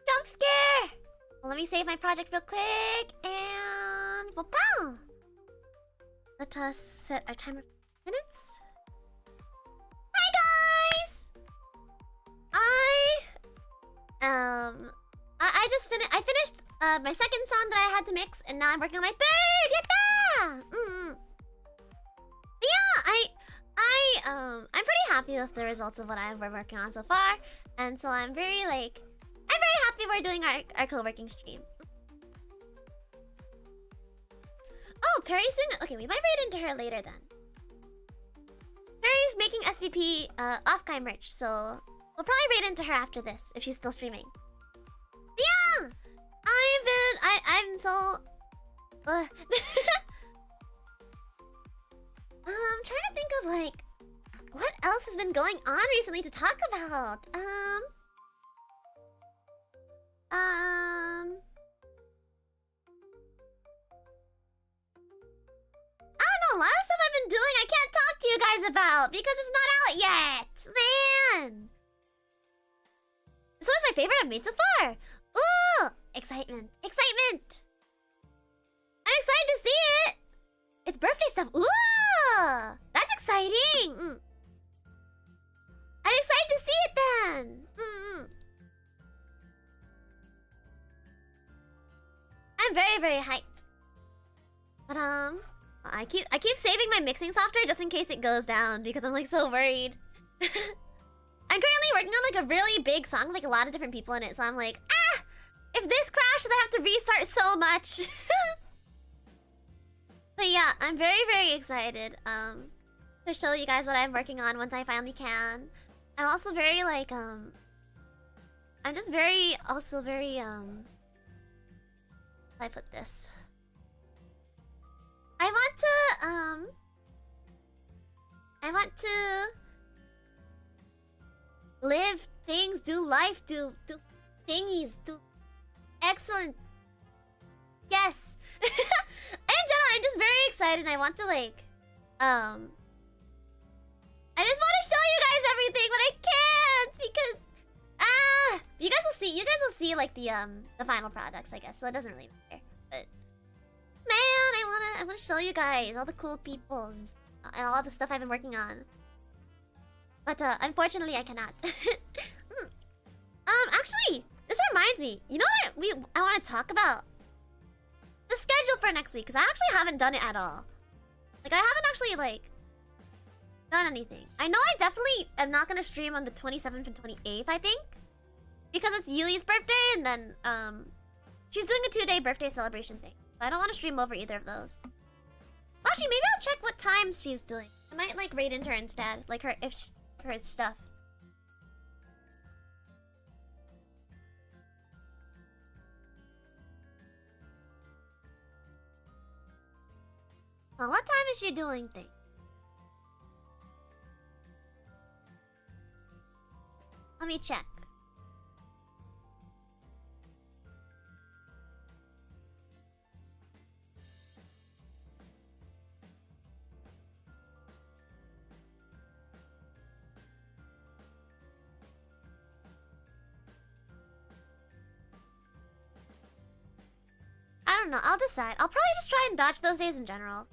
Jump scare! Let me save my project real quick and wow! Let us set our timer for minutes. Hi guys! I just finished. I finished my second song that I had to mix, and now I'm working on my third. Yatta! But yeah, I'm pretty happy with the results of what I've been working on so far, and so I'm very happy we're doing our co-working stream. Oh, Perry's doing. Okay, we might raid into her later then. Perry's making SVP off-kai merch, so we'll probably raid into her after this if she's still streaming. But yeah, I'm so. I'm trying to think of like what else has been going on recently to talk about. I don't know, a lot of stuff I've been doing I can't talk to you guys about because it's not out yet. Man. This one is my favorite I've made so far. Ooh! Excitement. Excitement! I'm excited to see it! It's birthday stuff. Ooh! That's exciting! I'm excited to see it then! I'm very, very hyped. But I keep saving my mixing software just in case it goes down because I'm like so worried. I'm currently working on like a really big song with like a lot of different people in it, so I'm like, if this crashes, I have to restart so much. But yeah, I'm very, very excited to show you guys what I'm working on once I finally can. I'm also very like I'm just very how do I put this? I want to live things, do life, do thingies, do excellent. Yes. In general, I'm just very excited. I want to like I just want to show you guys everything, but I can't because you guys will see like the final products, I guess. So it doesn't really matter. But man, I wanna show you guys all the cool peoples and all the stuff I've been working on. But unfortunately, I cannot. Actually, this reminds me. You know what I want to talk about? The schedule for next week, because I actually haven't done it at all. Like I haven't actually like done anything. I know I definitely am not gonna stream on the 27th and 28th, I think. Because it's Yuli's birthday, and then she's doing a 2-day birthday celebration thing. So I don't want to stream over either of those. Actually, maybe I'll check what times she's doing. I might like raid into her instead, like her her stuff. Well, what time is she doing things? Let me check. I don't know. I'll decide. I'll probably just try and dodge those days in general.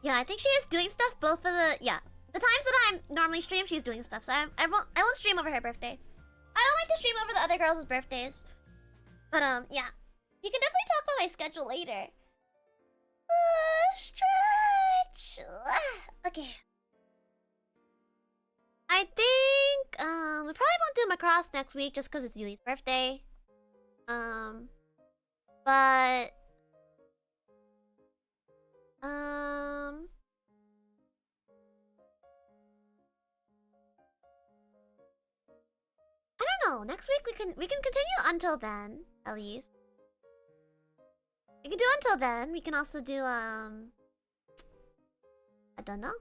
Yeah, I think she is doing stuff both for the the times that I'm normally stream, she's doing stuff. So I won't stream over her birthday. I don't like to stream over the other girls' birthdays. But yeah. You can definitely talk about my schedule later. Stretch. Okay. I think we probably won't do Macross next week just because it's Yui's birthday. But I don't know. Next week we can continue until then, at least. We can do until then. We can also do I don't know.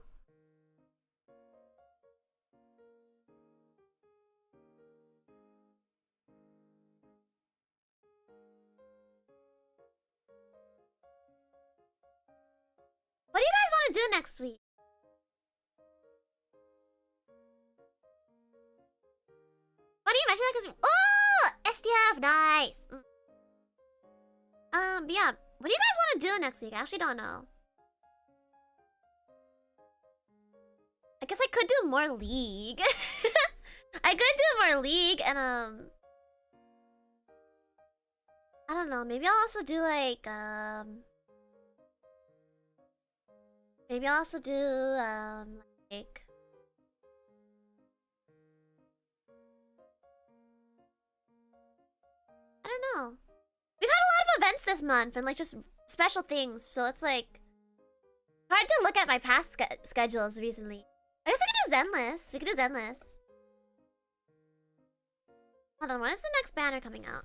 What do you guys want to do next week? Why do you mention that? Because oh, STF, nice. Yeah. What do you guys want to do next week? I actually don't know. I guess I could do more League. I could do more League and I don't know. Maybe I'll also do like maybe I'll also do like I don't know. We've had a lot of events this month and like just special things, so it's like hard to look at my past schedules recently. I guess we could do Zenless. We could do Zenless. Hold on, when is the next banner coming out?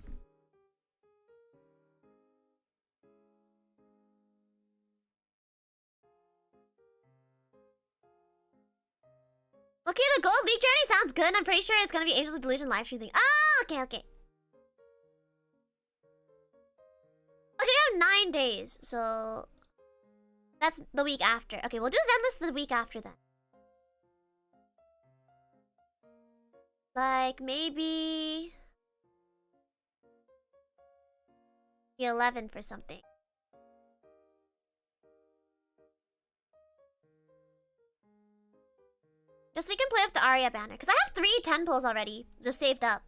Okay, the Gold League journey sounds good. I'm pretty sure it's gonna be Angels of Delusion live stream thing. Ah, okay. Okay, I have 9 days, so that's the week after. Okay, we'll do Zenless the week after then. Like maybe the 11th or something. Just so we can play with the Arya banner. Because I have 3 10 pulls already. Just saved up.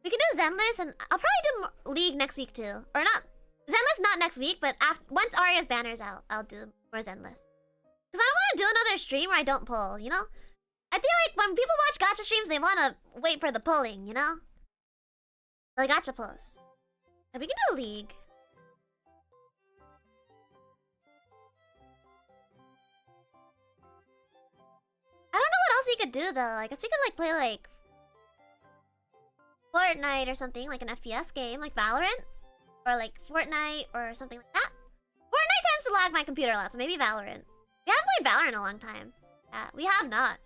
We can do Zenless, and I'll probably do League next week too. Or not. Zenless not next week, but once Arya's banner's out, I'll do more Zenless. Because I don't want to do another stream where I don't pull, you know? I feel like when people watch gacha streams, they want to wait for the pulling, you know? The gacha pulls. And we can do League. I don't know what else we could do though. I guess we could like play like Fortnite or something, like an FPS game, like Valorant. Or like Fortnite or something like that. Fortnite tends to lag my computer a lot, so maybe Valorant. We haven't played Valorant in a long time. Yeah, we have not.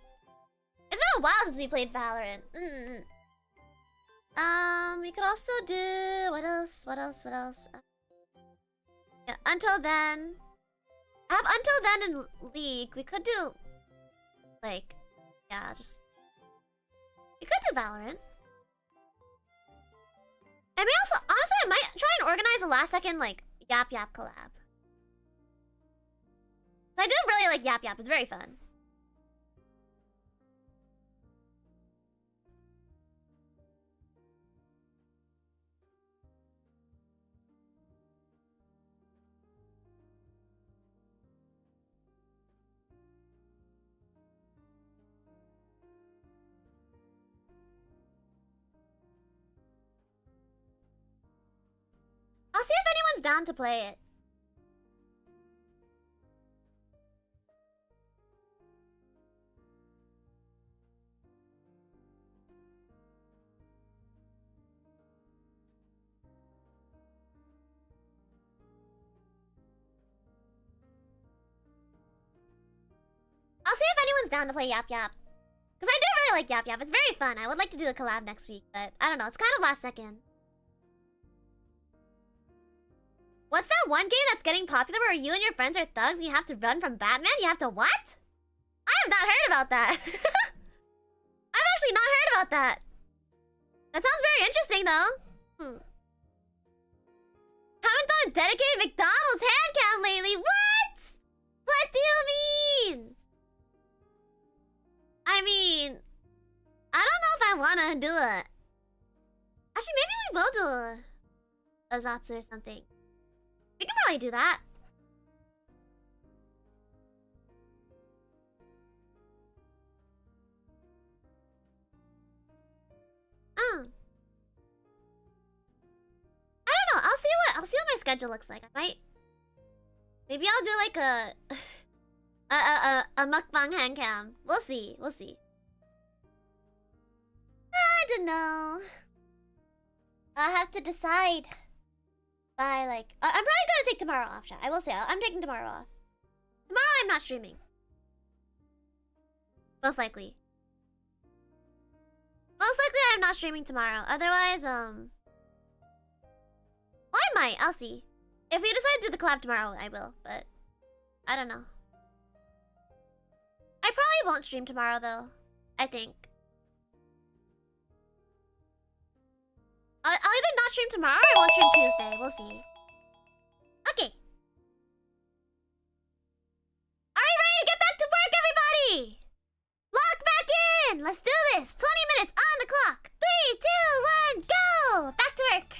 It's been a while since we played Valorant. We could also do... What else? Yeah, until then... I have Until Then in League. We could do... Like... Yeah, just... We could do Valorant. I may also... Honestly, I might try and organize a last second, like, Yap Yap collab. I do really like Yap Yap. It's very fun. I'll see if anyone's down to play it. was down to play Yap Yap. Because I do really like Yap Yap. It's very fun. I would like to do a collab next week, but I don't know. It's kind of last second. What's that one game that's getting popular where you and your friends are thugs and you have to run from Batman? You have to what? I have not heard about that. I've actually not heard about that. That sounds very interesting, though. Haven't done a dedicated McDonald's hand cam lately. What? What do you mean? I mean, I don't know if I want to do it. Actually, maybe we will do a Zatsu or something. We can probably do that. I don't know. I'll see what my schedule looks like. I might. Maybe I'll do like a mukbang hand cam. We'll see. We'll see. I don't know. I'll have to decide. By like, I'm probably gonna take tomorrow off, chat. I will say, I'm taking tomorrow off. Tomorrow I'm not streaming. Most likely. Most likely I'm not streaming tomorrow. Otherwise, well, I might. I'll see. If we decide to do the collab tomorrow, I will. But I don't know. I probably won't stream tomorrow, though. I think. I'll either not stream tomorrow or I won't stream Tuesday. We'll see. Okay. Are we ready to get back to work, everybody? Lock back in! Let's do this! 20 minutes on the clock! 3, 2, 1, go! Back to work!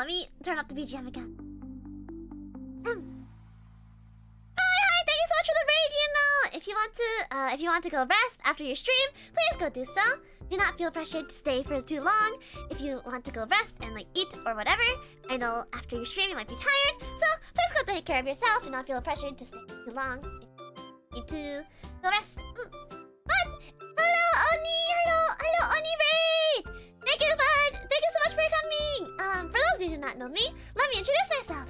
let me turn up the BGM again. Hi, thank you so much for the raid, you know. If you want to go rest after your stream, please go do so. Do not feel pressured to stay for too long. If you want to go rest and like eat or whatever, I know after your stream you might be tired, so please go take care of yourself. Do not feel pressured to stay too long. If you need to go rest. But hello, Oni. Hello, Oni raid. Thank you, bud. Thank you so much for coming. For those of you who do not know me, let me introduce myself.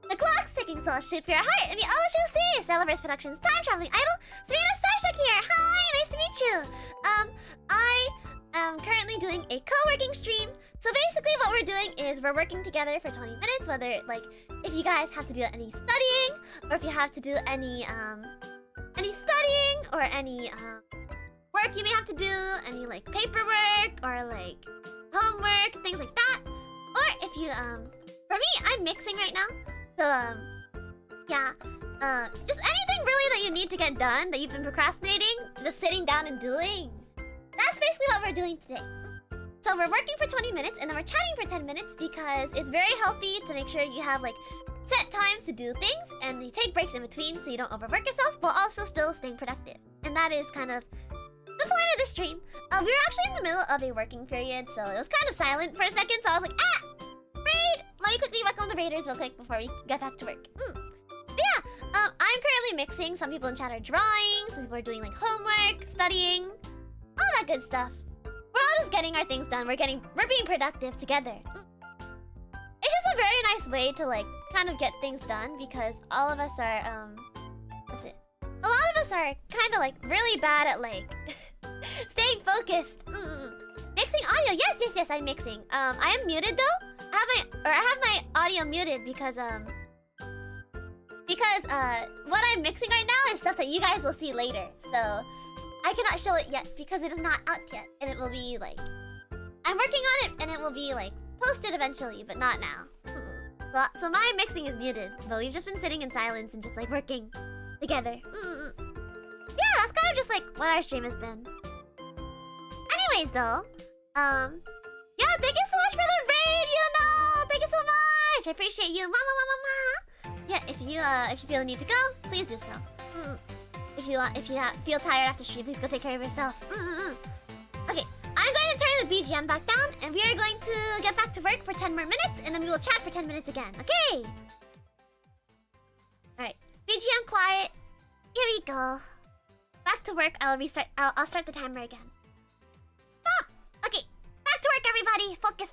The clock's ticking, so I'll shoot for your heart and be all that you see. Celebrates Productions time traveling idol, Serena Starstruck here. Hi, nice to meet you. I am currently doing a co-working stream. So basically, what we're doing is we're working together for 20 minutes. Whether like if you guys have to do any studying, or if you have to do any studying or any work you may have to do, any like paperwork or like homework, things like that. Or if you for me, I'm mixing right now. So, yeah. Just anything really that you need to get done that you've been procrastinating, just sitting down and doing. That's basically what we're doing today. So we're working for 20 minutes and then we're chatting for 10 minutes because it's very healthy to make sure you have like set times to do things and you take breaks in between so you don't overwork yourself while also still staying productive. And that is kind of the point of the stream. We were actually in the middle of a working period, so it was kind of silent for a second, so I was like, raid! Let me quickly welcome the raiders real quick before we get back to work. But yeah, I'm currently mixing. Some people in chat are drawing, some people are doing like homework, studying, all that good stuff. We're all just getting our things done. We're being productive together. It's just a very nice way to like kind of get things done because all of us are what's it? A lot of us are kind of like really bad at like staying focused. Mixing audio. Yes, I'm mixing. I am muted though. I have my audio muted because what I'm mixing right now is stuff that you guys will see later. So I cannot show it yet because it is not out yet, and it will be like I'm working on it, and it will be like posted eventually, but not now. So my mixing is muted, but we've just been sitting in silence and just like working together. Yeah, that's kind of just like what our stream has been. Anyways, though, yeah, thank you so much for the raid, you know. Thank you so much. I appreciate you, mama. Yeah, if you feel the need to go, please do so. If you feel tired after stream, please go take care of yourself. Okay, I'm going to turn the BGM back down, and we are going to get back to work for 10 more minutes, and then we will chat for 10 minutes again. Okay. All right, BGM quiet. Here we go. Back to work. I'll start the timer again. Stop. Okay, back to work, everybody. Focus.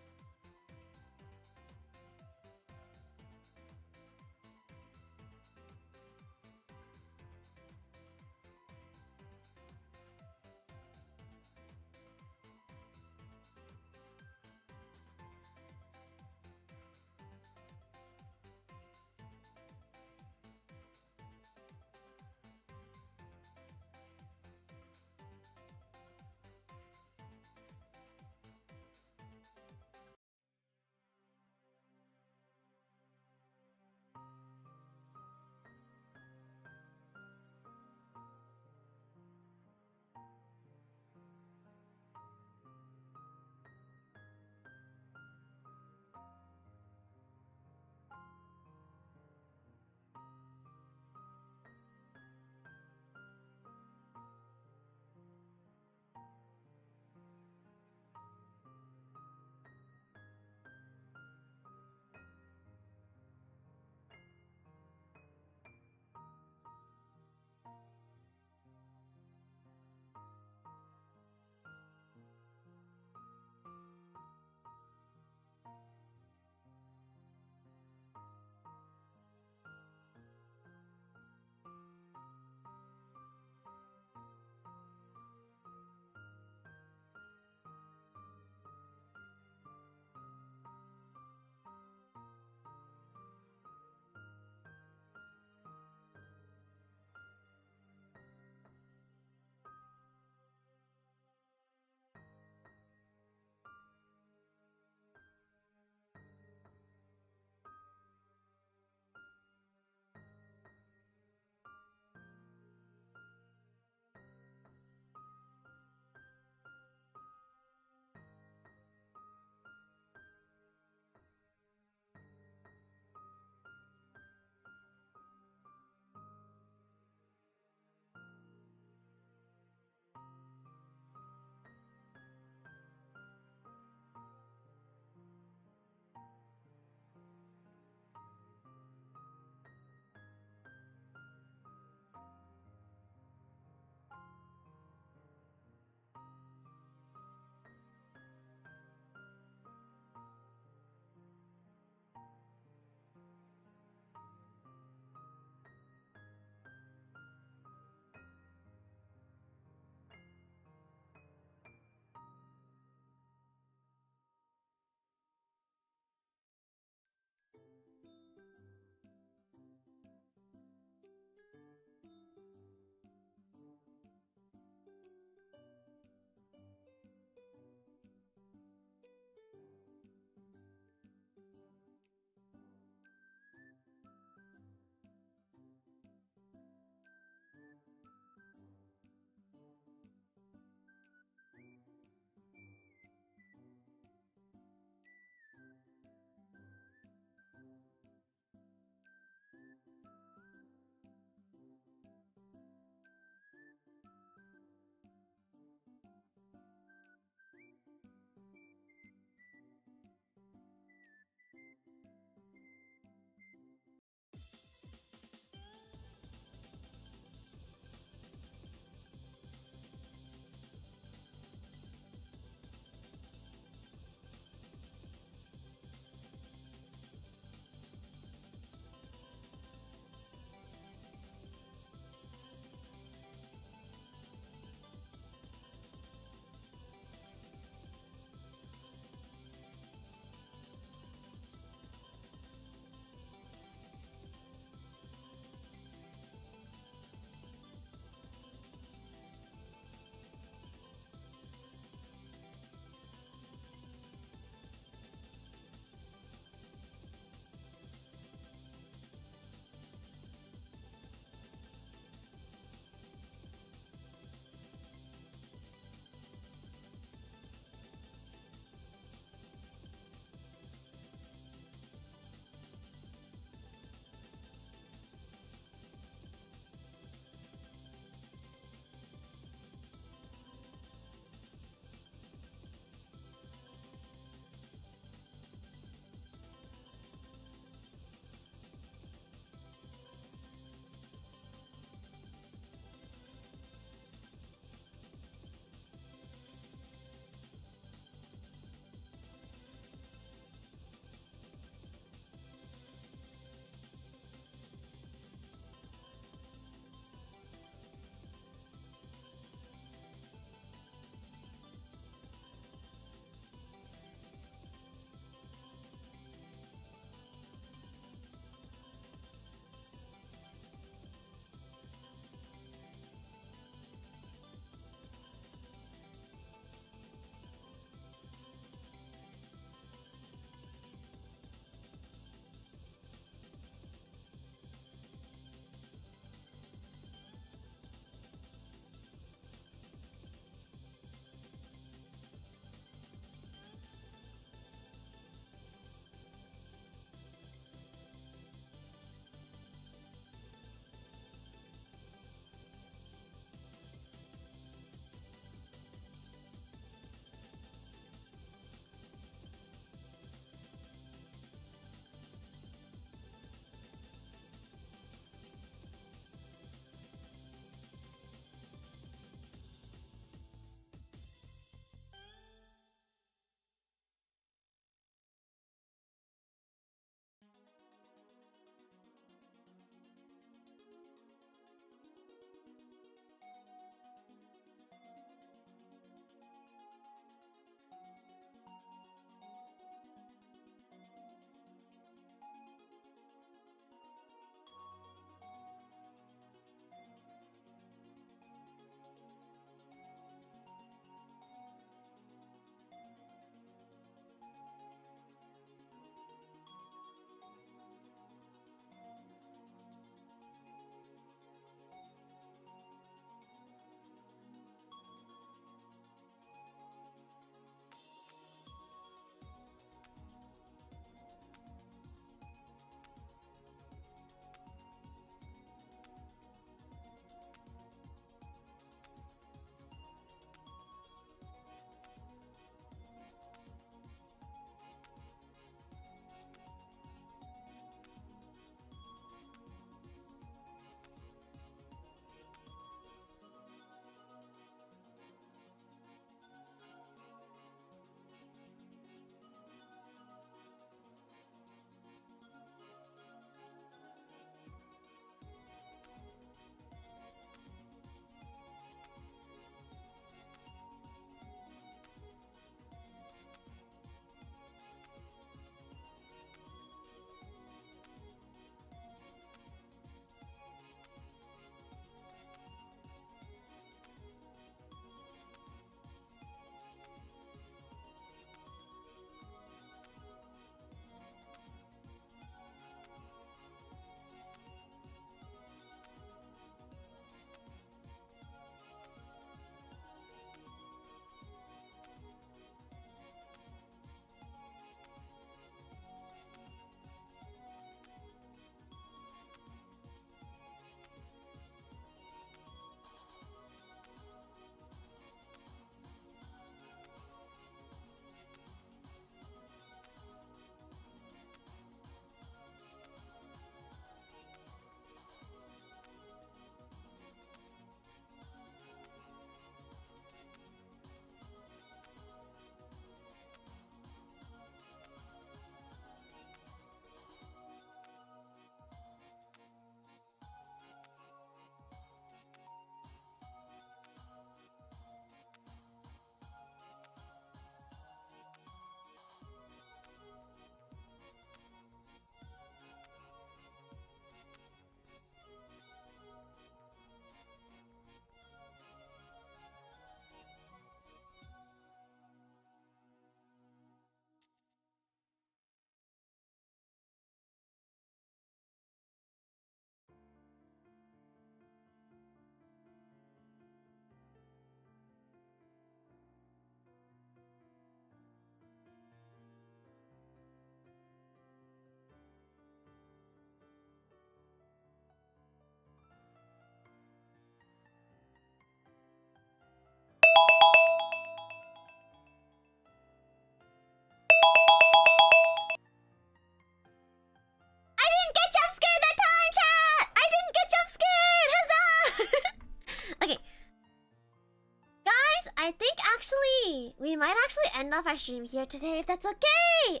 might actually end off our stream here today if that's okay.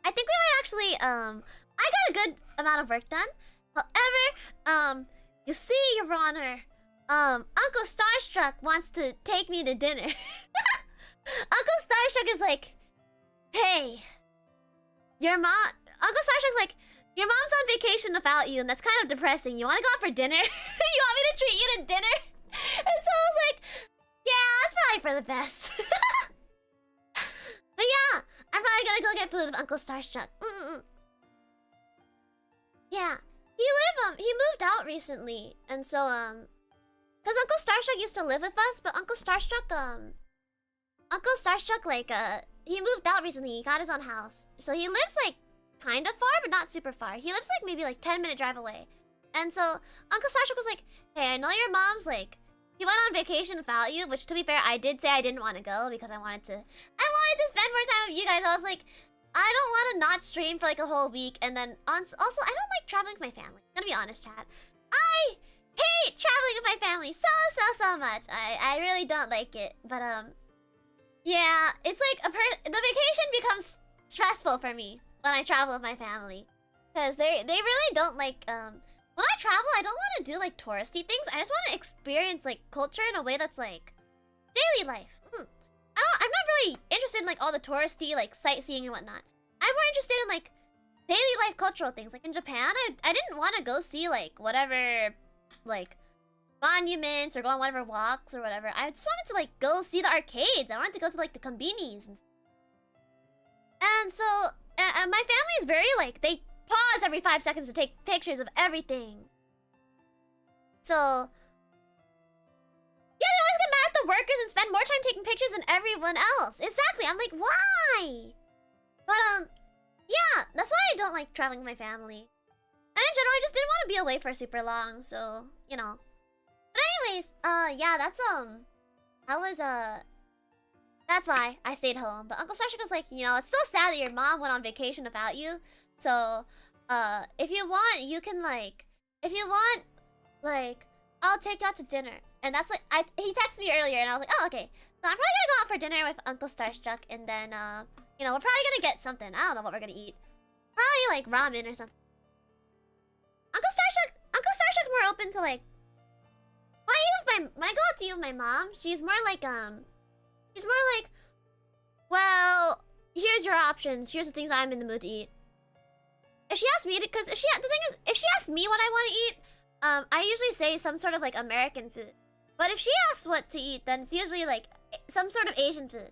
I think we might actually I got a good amount of work done. However, you see, Your Honor, Uncle Starstruck wants to take me to dinner. Uncle Starstruck is like, hey, your mom. Uncle Starstruck's like, your mom's on vacation without you, and that's kind of depressing. You want to go out for dinner? You want me to treat you to dinner? And so I was like, yeah, that's probably for the best. But yeah, I'm probably gonna go get food with Uncle Starstruck. Yeah, he moved out recently, and so cause Uncle Starstruck used to live with us, but Uncle Starstruck like he moved out recently. He got his own house, so he lives like kind of far, but not super far. He lives like maybe like 10-minute drive away, and so Uncle Starstruck was like, hey, I know your mom's like. He went on vacation without you, which to be fair, I did say I didn't want to go because I wanted to spend more time with you guys. I was like, I don't want to not stream for like a whole week, and then also I don't like traveling with my family. I'm gonna be honest, chat. I hate traveling with my family so much. I really don't like it. But yeah, it's like the vacation becomes stressful for me when I travel with my family, because they really don't like when I travel, I don't want to do like touristy things. I just want to experience like culture in a way that's like daily life. I'm not really interested in like all the touristy like sightseeing and whatnot. I'm more interested in like daily life cultural things. Like in Japan, I didn't want to go see like whatever like monuments or go on whatever walks or whatever. I just wanted to like go see the arcades. I wanted to go to like the konbinis and so my family is very like they pause every 5 seconds to take pictures of everything. So yeah, they always get mad at the workers and spend more time taking pictures than everyone else. Exactly. I'm like, why? But yeah, that's why I don't like traveling with my family. And in general, I just didn't want to be away for super long, so you know. But anyways, yeah, that's that's why I stayed home. But Uncle Starstruck was like, you know, it's so sad that your mom went on vacation without you. So, if you want, you can like, I'll take you out to dinner. And that's like, he texted me earlier, and I was like, oh, okay. So I'm probably gonna go out for dinner with Uncle Starstruck, and then, you know, we're probably gonna get something. I don't know what we're gonna eat. Probably like ramen or something. Uncle Starstruck's more open to like, when I go out to eat with my mom, she's more like, well, here's your options. Here's the things I'm in the mood to eat. If she asks me to, the thing is, if she asks me what I want to eat, I usually say some sort of like American food. But if she asks what to eat, then it's usually like some sort of Asian food.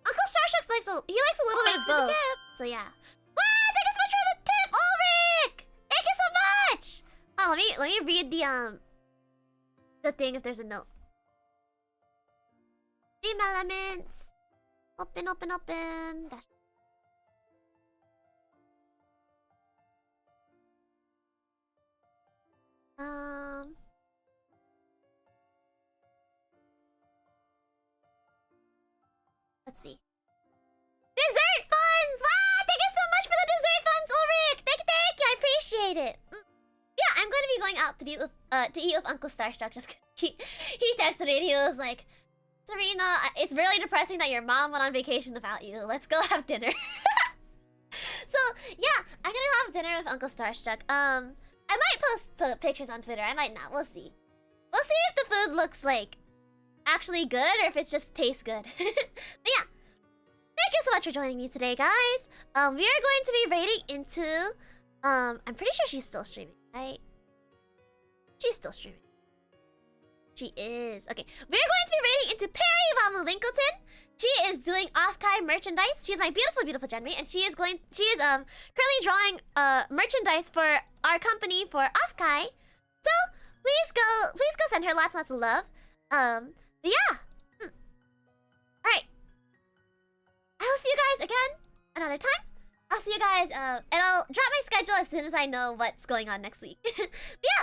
Uncle Starstruck likes a little bit of both. So yeah. Wow, thank you so much for the tip, Ulrich! Thank you so much! Oh, let me read the thing if there's a note. Dream elements. Open. Dash. Let's see. Dessert funds! Wow, thank you so much for the dessert funds, Ulrich! Thank you, I appreciate it. Yeah, I'm going to be going out to eat with Uncle Starstruck just cause he texted me and he was like, Serena, it's really depressing that your mom went on vacation without you. Let's go have dinner. So, yeah, I'm gonna have dinner with Uncle Starstruck. I might post pictures on Twitter. I might not. We'll see. We'll see if the food looks like actually good or if it just tastes good. But yeah, thank you so much for joining me today, guys. We are going to be raiding into. I'm pretty sure she's still streaming, right? She's still streaming. She is. Okay, we're going to be raiding into Perry Vamu Winkleton. She is doing off-kai merchandise. She's my beautiful, beautiful genmate, and she is currently drawing merchandise for our company for off-kai. So please go send her lots and lots of love. But yeah. Alright. I will see you guys again another time. I'll see you guys, and I'll drop my schedule as soon as I know what's going on next week. But yeah.